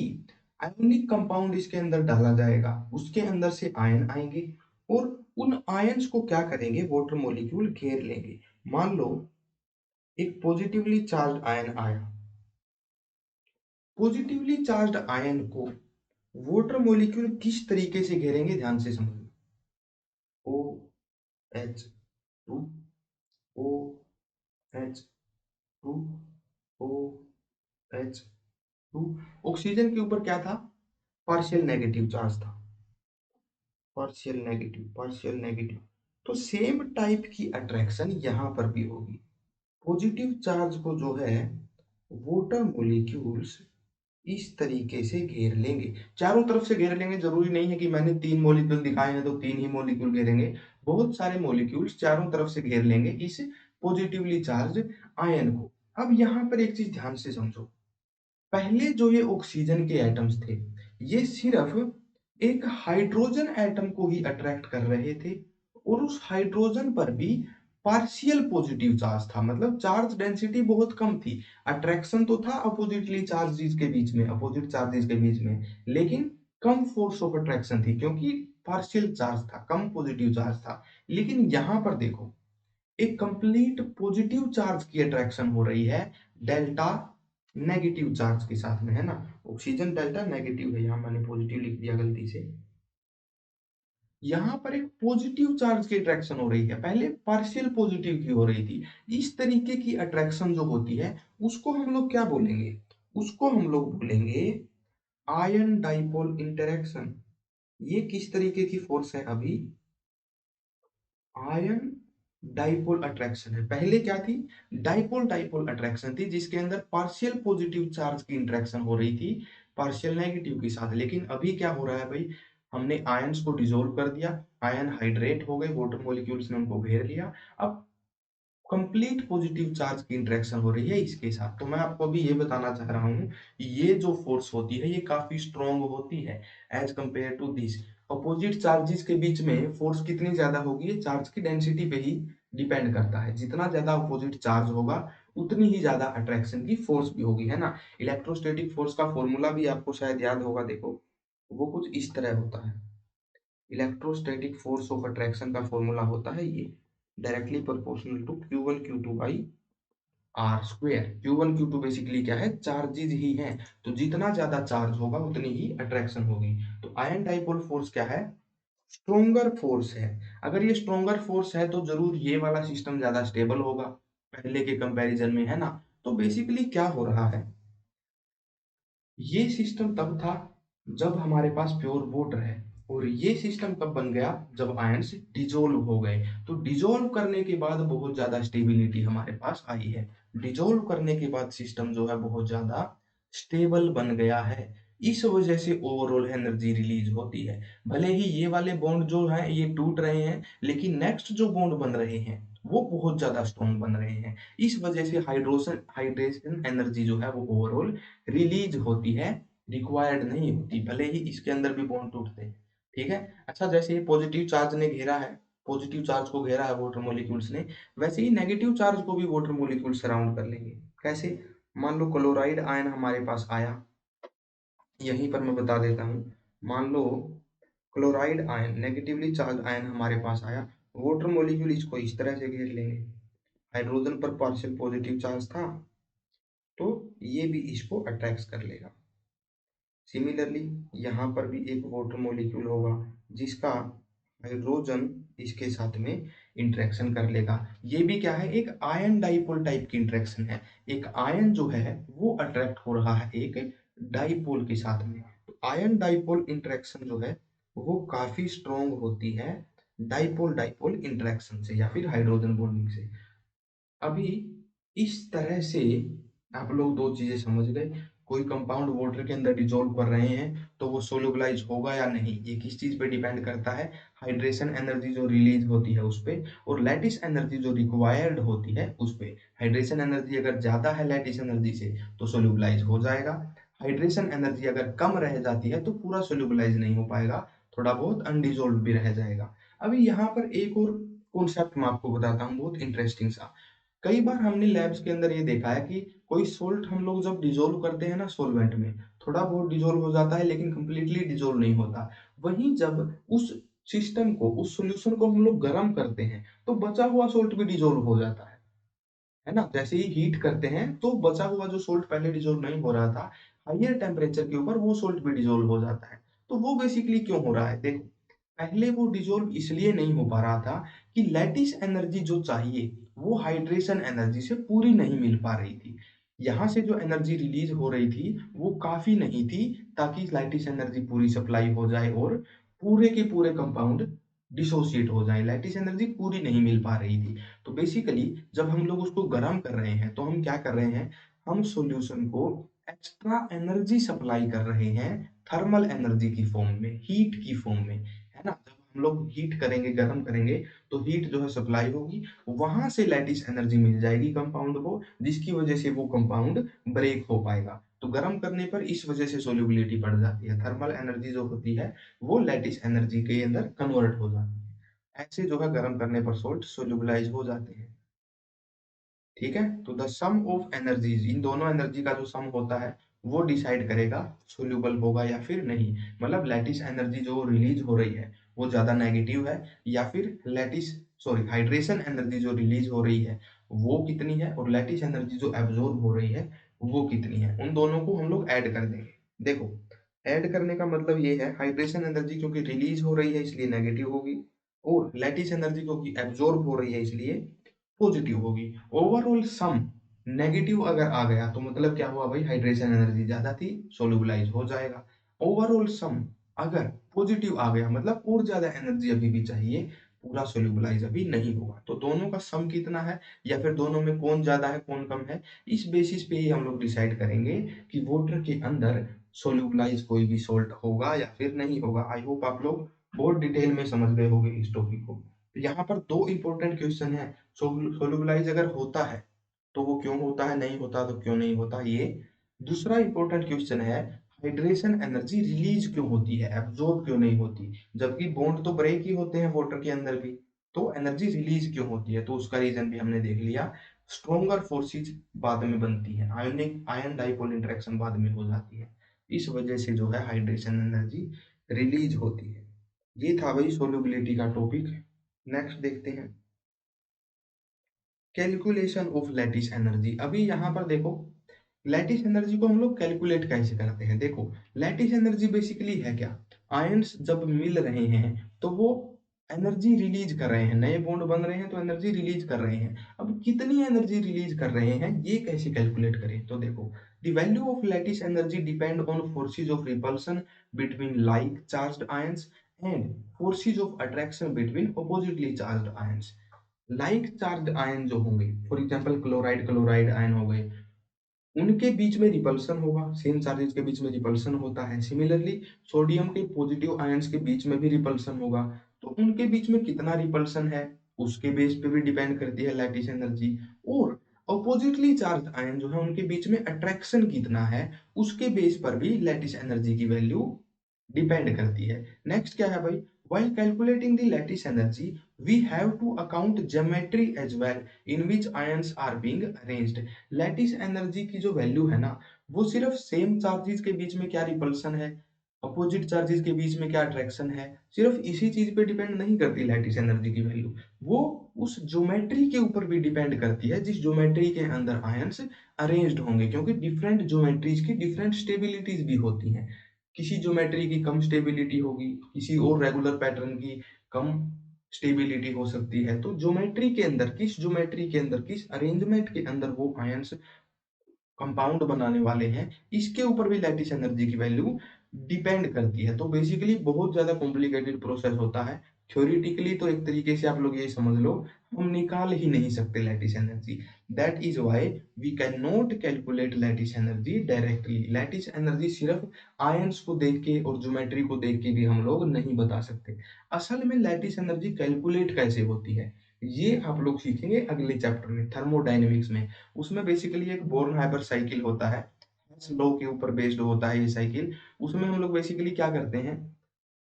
आयोनिक कंपाउंड इसके अंदर डाला जाएगा, उसके अंदर से आयन आएंगे और उन आयंस को क्या करेंगे, वाटर मॉलिक्यूल घेर लेंगे। मान लो एक पॉजिटिवली चार्ज आयन आया, पॉजिटिवली चार्ज आयन को वाटर मॉलिक्यूल किस तरीके से घेरेंगे, ध्यान से समझो। O H two, O H two, O H two. Oxygen के ऊपर क्या था, पार्शियल नेगेटिव चार्ज था, पार्शियल नेगेटिव, पार्शियल नेगेटिव। तो सेम टाइप की अट्रैक्शन यहां पर भी होगी। पॉजिटिव चार्ज को जो है वाटर मॉलिक्यूल्स इस तरीके से घेर लेंगे, चारों तरफ से घेर लेंगे। जरूरी नहीं है कि मैंने तीन मॉलिक्यूल दिखाए हैं तो तीन ही मॉलिक्यूल घेरेंगे, बहुत सारे मॉलिक्यूल्स चारों तरफ से घेर लेंगे इस पॉजिटिवली चार्ज आयन को। अब यहाँ पर एक चीज ध्यान से समझो, पहले जो ये ऑक्सीजन के एटम्स थे, ये सिर्फ एक हाइड्रोजन एटम को ही अट्रैक्ट कर रहे थे, और उस हाइड्रोजन पर भी पार्शियल पॉजिटिव चार्ज था, मतलब चार्ज डेंसिटी बहुत कम थी। अट्रैक्शन तो था अपोजिटली चार्जेस के बीच में, अपोजिट चार्जेस के बीच में, लेकिन कम फोर्स ऑफ अट्रैक्शन थी क्योंकि पार्शियल चार्ज था, कम पॉजिटिव चार्ज था। लेकिन यहां पर देखो, एक कंप्लीट पॉजिटिव चार्ज की अट्रैक्शन हो रही है डेल्टा नेगेटिव चार्ज के साथ में, है ना। ऑक्सीजन डेल्टा नेगेटिव है, यहां मैंने पॉजिटिव लिख दिया गलती से। यहां पर एक पॉजिटिव चार्ज की अट्रैक्शन हो रही है, पहले पार्शियल पॉजिटिव की हो रही थी। इस तरीके की अट्रैक्शन जो होती है उसको हम लोग क्या बोलेंगे, उसको हम लोग बोलेंगे आयन डाइपोल इंटरेक्शन। ये किस तरीके की फोर्स है, अभी आयन डाइपोल अट्रैक्शन है। पहले क्या थी, डाइपोल डाइपोल अट्रैक्शन थी, जिसके अंदर पार्शियल पॉजिटिव चार्ज की इंटरेक्शन हो रही थी पार्शियल नेगेटिव के साथ। लेकिन अभी क्या हो रहा है भाई, हमने आयंस को डिसोल्व कर दिया, आयन हाइड्रेट हो गए, वाटर मॉलिक्यूल्स ने उनको घेर लिया। अब कंप्लीट पॉजिटिव चार्ज की इंटरेक्शन हो रही है इसके साथ। तो मैं आपको अभी ये बताना चाह रहा हूँ, ये जो फोर्स होती है ये काफी स्ट्रॉन्ग होती है as compare to this. Opposite charges के बीच में फोर्स कितनी ज्यादा होगी, ये चार्ज की डेंसिटी पे ही डिपेंड करता है। जितना ज्यादा अपोजिट चार्ज होगा उतनी ही ज्यादा अट्रैक्शन की फोर्स भी होगी, है ना। इलेक्ट्रोस्टैटिक फोर्स का फॉर्मूला भी आपको शायद याद होगा, देखो वो कुछ इस तरह होता है। इलेक्ट्रोस्टैटिक फोर्स ऑफ अट्रैक्शन का फॉर्मूला होता है ये, directly proportional to Q1 Q2 by R square. Q1 Q2 basically क्या है, चार्जेज ही हैं, तो जितना ज्यादा चार्ज होगा उतनी ही अट्रैक्शन होगी। तो आयन डाइपोल फोर्स क्या है, स्ट्रोंगर फोर्स है। अगर ये स्ट्रोंगर फोर्स है तो जरूर ये वाला सिस्टम ज्यादा स्टेबल होगा पहले के कंपैरिजन में, है ना। तो बेसिकली क्या हो रहा है, ये सिस्टम तब था जब हमारे पास प्योर वाटर है, और ये सिस्टम तब बन गया जब आयंस डिजोल्व हो गए। तो डिजोल्व करने के बाद बहुत ज्यादा स्टेबिलिटी हमारे पास आई है, डिजोल्व करने के बाद सिस्टम जो है बहुत ज्यादा स्टेबल बन गया है। इस वजह से ओवरऑल एनर्जी रिलीज होती है। भले ही ये वाले बॉन्ड जो है ये टूट रहे हैं, लेकिन नेक्स्ट जो बॉन्ड बन रहे हैं वो बहुत ज्यादा स्ट्रॉन्ग बन रहे हैं। इस वजह से हाइड्रेशन एनर्जी जो है वो ओवरऑल रिलीज होती है, रिक्वायर्ड नहीं होती, भले ही इसके अंदर भी बॉन्ड टूटते हैं। ठीक है। अच्छा, जैसे ये पॉजिटिव चार्ज ने घेरा है, पॉजिटिव चार्ज को घेरा है वाटर मॉलिक्यूल्स ने, वैसे ही नेगेटिव चार्ज को भी वाटर मॉलिक्यूल सराउंड कर लेंगे। कैसे, मान लो क्लोराइड आयन हमारे पास आया, यहीं पर मैं बता देता हूँ। मान लो chloride ion, negatively charge ion हमारे पास आया, वाटर मॉलिक्यूल इसको इस तरह से घेर लेंगे, हाइड्रोजन पर पार्शियल पॉजिटिव चार्ज था तो ये भी इसको अट्रैक्ट कर लेगा। सिमिलरली यहाँ पर भी एक वाटर मॉलिक्यूल होगा जिसका हाइड्रोजन इसके साथ में इंटरेक्शन कर लेगा। ये भी क्या है, एक आयन डाइपोल टाइप की इंटरेक्शन है। एक आयन जो है वो अट्रैक्ट हो रहा है एक डाइपोल के साथ में। तो आयन डाइपोल इंटरेक्शन जो है वो काफी स्ट्रॉन्ग होती है डाइपोल डाइपोल इंटरेक्शन से या फिर हाइड्रोजन बॉन्डिंग से। अभी इस तरह से आप लोग 2 चीज़ें समझ गए। कोई कंपाउंड वाटर के अंदर डिसॉल्व कर रहे हैं, तो वो सोल्यूबलाइज़ होगा या नहीं, ये किस चीज़ पे डिपेंड करता है? हाइड्रेशन एनर्जी जो रिलीज़ होती है उस पे और लैटिस एनर्जी जो रिक्वायर्ड होती है उस पे। हाइड्रेशन एनर्जी अगर ज़्यादा है लैटिस एनर्जी से, तो सोल्यूबलाइज़ हो जाएगा। हाइड्रेशन एनर्जी अगर कम रह जाती है, तो पूरा सोल्यूबलाइज़ नहीं हो पाएगा, थोड़ा बहुत अनडिसॉल्व्ड भी रह जाएगा। अभी यहाँ पर एक और कॉन्सेप्ट मैं आपको बताता हूँ, बहुत इंटरेस्टिंग सा। कई बार हमने लैब्स के अंदर ये देखा है कि कोई सोल्ट हम लोग जब डिसॉल्व करते हैं ना सॉल्वेंट में, थोड़ा बहुत डिसॉल्व हो जाता है लेकिन कंप्लीटली डिसॉल्व नहीं होता। वहीं जब उस सिस्टम को, उस सॉल्यूशन को हम लोग गर्म करते हैं, तो बचा हुआ सोल्ट भी डिसॉल्व हो जाता है ना? जैसे ही हीट करते हैं तो बचा हुआ जो सोल्ट पहले डिसॉल्व नहीं हो रहा था, हायर टेम्परेचर के ऊपर वो सोल्ट भी डिसॉल्व हो जाता है। तो वो बेसिकली क्यों हो रहा है? देखो, पहले वो डिसॉल्व इसलिए नहीं हो पा रहा था कि लैटिस एनर्जी जो चाहिए, वो हाइड्रेशन एनर्जी से पूरी नहीं मिल पा रही थी। यहाँ से जो एनर्जी रिलीज़ हो रही थी, वो काफ़ी नहीं थी ताकि लैटिस एनर्जी पूरी सप्लाई हो जाए और पूरे के पूरे कंपाउंड डिसोसिएट हो जाएँ। लैटिस एनर्जी पूरी नहीं मिल पा रही थी। तो बेसिकली जब हम लोग उसको गर्म कर रहे हैं, तो हम क्या कर रहे हैं? हम सॉल्यूशन को एक्स्ट्रा एनर्जी सप्लाई कर रहे हैं, थर्मल एनर्जी की फॉर्म में, हीट की फॉर्म में, है ना? जब हम लोग हीट करेंगे, गर्म करेंगे, तो हीट जो है सप्लाई होगी, वहाँ से लैटिस एनर्जी मिल जाएगी कंपाउंड को, जिसकी वजह से वो कंपाउंड ब्रेक हो पाएगा। तो गर्म करने पर इस वजह से सॉल्युबिलिटी बढ़ जाती है। थर्मल एनर्जी जो होती है, वो लैटिस एनर्जी के अंदर कन्वर्ट हो जाती है। ऐसे जो है गर्म करने पर सोल्ट सोल्यूबलाइज़ हो जाते हैं। ठीक है? तो द सम ऑफ एनर्जीज़, इन दोनों एनर्जी का जो सम होता है, वो डिसाइड करेगा सोल्यूबल होगा या फिर नहीं। मतलब लैटिस एनर्जी जो रिलीज़ हो रही है, वो ज़्यादा नेगेटिव है या फिर हाइड्रेशन एनर्जी जो रिलीज़ हो रही है, वो कितनी है और लैटिस एनर्जी जो एब्ज़ॉर्ब हो रही है, वो कितनी है। उन दोनों को हम लोग ऐड कर देंगे। देखो, ऐड करने का मतलब ये है, हाइड्रेशन एनर्जी क्योंकि रिलीज़ हो रही है इसलिए नेगेटिव होगी और लैटिस एनर्जी क्योंकि एब्ज़ॉर्ब हो रही है इसलिए पॉजिटिव होगी। ओवरऑल सम नेगेटिव अगर आ गया तो मतलब क्या हुआ भाई, हाइड्रेशन एनर्जी ज्यादा थी, सोल्यूबलाइज हो जाएगा। ओवरऑल सम अगर पॉजिटिव आ गया मतलब और ज्यादा एनर्जी अभी भी चाहिए, पूरा सोल्यूबलाइज अभी नहीं होगा। तो दोनों का सम कितना है या फिर दोनों में कौन ज्यादा है कौन कम है, इस बेसिस पे ही हम लोग डिसाइड करेंगे कि वाटर के अंदर सोल्यूबलाइज कोई भी सॉल्ट होगा या फिर नहीं होगा। आई होप आप लोग बहुत डिटेल में समझ गए होंगे इस टॉपिक को। तो यहाँ पर दो इंपॉर्टेंट क्वेश्चन है। सोलुबलाइज अगर होता है तो वो क्यों होता है, नहीं होता तो क्यों नहीं होता, ये। दूसरा इंपॉर्टेंट क्वेश्चन है, हाइड्रेशन एनर्जी रिलीज क्यों होती है, एब्जॉर्ब क्यों नहीं होती, जबकि बॉन्ड तो ब्रेक ही होते हैं वाटर के अंदर भी, तो एनर्जी रिलीज क्यों होती है? तो उसका रीजन भी हमने देख लिया। स्ट्रोंगर फोर्सेज बाद में बनती है, आयोनिक आयन डाइपोल इंटरेक्शन बाद में हो जाती है, इस वजह से जो है हाइड्रेशन एनर्जी रिलीज होती है। ये था भाई सोल्युबिलिटी का टॉपिक। नेक्स्ट देखते हैं, कैलकुलेशन ऑफ लैटिस एनर्जी। अभी यहाँ पर देखो, लैटिस एनर्जी को हम लोग कैलकुलेट कैसे करते हैं? देखो, लैटिस एनर्जी बेसिकली है क्या? आयंस जब मिल रहे हैं तो वो एनर्जी रिलीज कर रहे हैं, नए बॉन्ड बन रहे हैं तो एनर्जी रिलीज कर रहे हैं। अब कितनी एनर्जी रिलीज कर रहे हैं ये कैसे कैलकुलेट करें? तो देखो, the value of lattice energy depend on forces of repulsion between like charged ions and forces of attraction between oppositely charged ions. Like charge ion जो होंगे, for example chloride chloride ion हो गए, उनके बीच में repulsion होगा, same charges के बीच में रिपल्सन होता है। सिमिलरली सोडियम के पॉजिटिव आयंस के बीच में भी रिपल्सन होगा, तो उनके बीच में कितना रिपल्सन है उसके बेस पे भी डिपेंड करती है लैटिस एनर्जी। और अपोजिटली चार्ज आयन जो है उनके बीच में अट्रैक्शन कितना है, उसके बेस पर भी लैटिस एनर्जी की वैल्यू डिपेंड करती है। नेक्स्ट क्या है भाई, while calculating the lattice energy we have to account geometry as well in which ions are being arranged। Lattice energy की जो वैल्यू है ना, वो सिर्फ सेम चार्जेस के बीच में क्या रिपल्सन है, अपोजिट चार्जेस के बीच में क्या अट्रैक्शन है, सिर्फ इसी चीज पे डिपेंड नहीं करती लैटिस एनर्जी की वैल्यू, वो उस ज्योमेट्री के ऊपर भी डिपेंड करती है जिस ज्योमेट्री के अंदर आयंस अरेंज्ड होंगे, क्योंकि डिफरेंट ज्योमेट्रीज की डिफरेंट स्टेबिलिटीज भी होती हैं। किसी ज्योमेट्री की कम स्टेबिलिटी होगी, किसी और रेगुलर पैटर्न की कम स्टेबिलिटी हो सकती है। तो ज्योमेट्री के अंदर, किस ज्योमेट्री के अंदर, किस अरेंजमेंट के अंदर वो आयंस कंपाउंड बनाने वाले हैं, इसके ऊपर भी लैटिस एनर्जी की वैल्यू डिपेंड करती है। तो बेसिकली बहुत ज्यादा कॉम्प्लिकेटेड प्रोसेस होता है थ्योरेटिकली तो एक तरीके से आप लोग ये समझ लो, हम निकाल ही नहीं सकते lattice energy. That is why we can not calculate lattice energy directly. Lattice energy सिर्फ आयंस को देख के और ज्योमेट्री को देख के भी हम लोग नहीं बता सकते। असल में लैटिस एनर्जी कैलकुलेट कैसे होती है, ये आप लोग सीखेंगे अगले चैप्टर में, थर्मोडायनेमिक्स में। उसमें बेसिकली एक बोर्न-हाइबर साइकिल होता है, हेंस लॉ के ऊपर बेस्ड होता है ये साइकिल। उसमें हम लोग बेसिकली क्या करते हैं,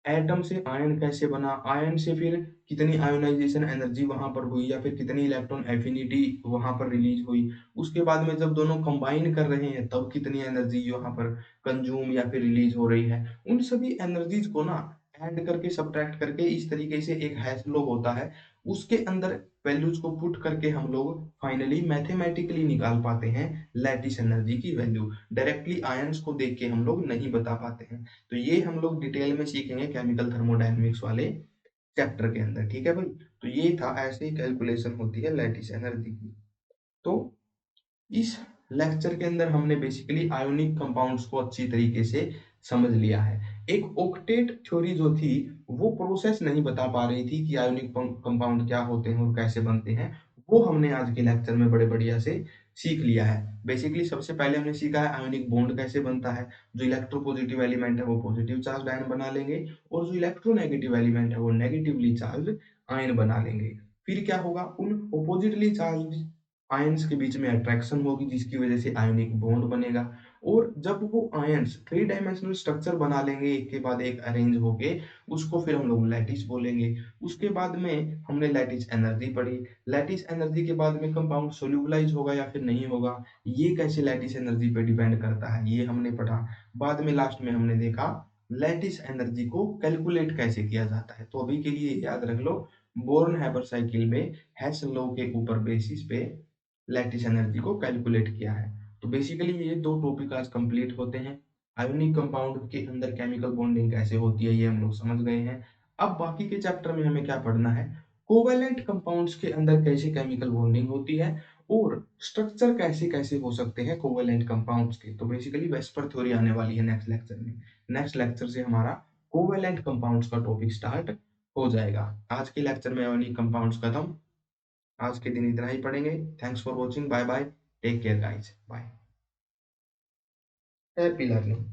एटम से आयन कैसे बना, आयन से फिर कितनी आयोनाइजेशन एनर्जी वहां पर हुई या फिर कितनी इलेक्ट्रॉन एफिनिटी वहां पर रिलीज हुई, उसके बाद में जब दोनों कंबाइन कर रहे हैं तब कितनी एनर्जी वहां पर कंज्यूम या फिर रिलीज हो रही है, उन सभी एनर्जीज को ना ऐड करके सब्ट्रैक्ट करके इस तरीके से एक हैश लो होता है, उसके अंदर वैल्यूज को पुट करके हम लोग फाइनली मैथमेटिकली निकाल पाते हैं लैटिस एनर्जी की वैल्यू। डायरेक्टली आयंस को देख के हम लोग नहीं बता पाते हैं। तो ये हम लोग डिटेल में सीखेंगे केमिकल थर्मोडायनेमिक्स वाले चैप्टर के अंदर, ठीक है भाई। तो ये था, ऐसे ही कैलकुलेशन होती है लैटिस एनर्जी की। तो इस लेक्चर के अंदर हमने बेसिकली आयोनिक कंपाउंड्स को अच्छी तरीके से समझ लिया है। एक ऑक्टेट थ्योरी जो थी वो प्रोसेस नहीं बता पा रही थी कि आयोनिक कंपाउंड क्या होते हैं और कैसे बनते हैं, वो हमने आज के लेक्चर में बड़े बढ़िया से सीख लिया है। बेसिकली सबसे पहले हमने सीखा है आयोनिक बॉन्ड कैसे बनता है, जो इलेक्ट्रोपॉजिटिव एलिमेंट है वो पॉजिटिव चार्ज आयन बना लेंगे और जो इलेक्ट्रोनेगेटिव एलिमेंट है वो नेगेटिवली चार्ज आयन बना लेंगे। फिर क्या होगा, उन अपोजिटली चार्ज आयंस के बीच में अट्रैक्शन होगी जिसकी वजह से आयोनिक बॉन्ड बनेगा, और जब वो आयंस थ्री डायमेंशनल स्ट्रक्चर बना लेंगे एक के बाद एक अरेंज होके, उसको फिर हम लोग लैटिस बोलेंगे। उसके बाद में हमने लैटिस एनर्जी पढ़ी। लैटिस एनर्जी के बाद में कंपाउंड सोल्यूबलाइज होगा या फिर नहीं होगा, ये कैसे लैटिस एनर्जी पे डिपेंड करता है, ये हमने पढ़ा। बाद में लास्ट में हमने देखा लैटिस एनर्जी को कैलकुलेट कैसे किया जाता है। तो अभी के लिए याद रख लो, बोर्न हैबर साइकिल में हेस लॉ के ऊपर बेसिस पे लैटिस एनर्जी को कैलकुलेट किया है। तो बेसिकली ये दो टॉपिक आज कंप्लीट होते हैं। आयोनिक कंपाउंड के अंदर केमिकल बॉन्डिंग कैसे होती है ये हम लोग समझ गए हैं। अब बाकी के चैप्टर में हमें क्या पढ़ना है, कोवेलेंट कंपाउंड्स के अंदर कैसे केमिकल बॉन्डिंग होती है और स्ट्रक्चर कैसे कैसे हो सकते हैं कोवेलेंट कंपाउंड्स के। तो बेसिकली वेस्पर थ्योरी आने वाली है नेक्स्ट लेक्चर में। नेक्स्ट लेक्चर से हमारा कोवेलेंट कंपाउंड्स का टॉपिक स्टार्ट हो जाएगा। आज के लेक्चर में आयोनिक कंपाउंड्स खत्म। आज के दिन इतना ही पढ़ेंगे। Thanks for watching, bye bye, take care guys, bye, happy learning.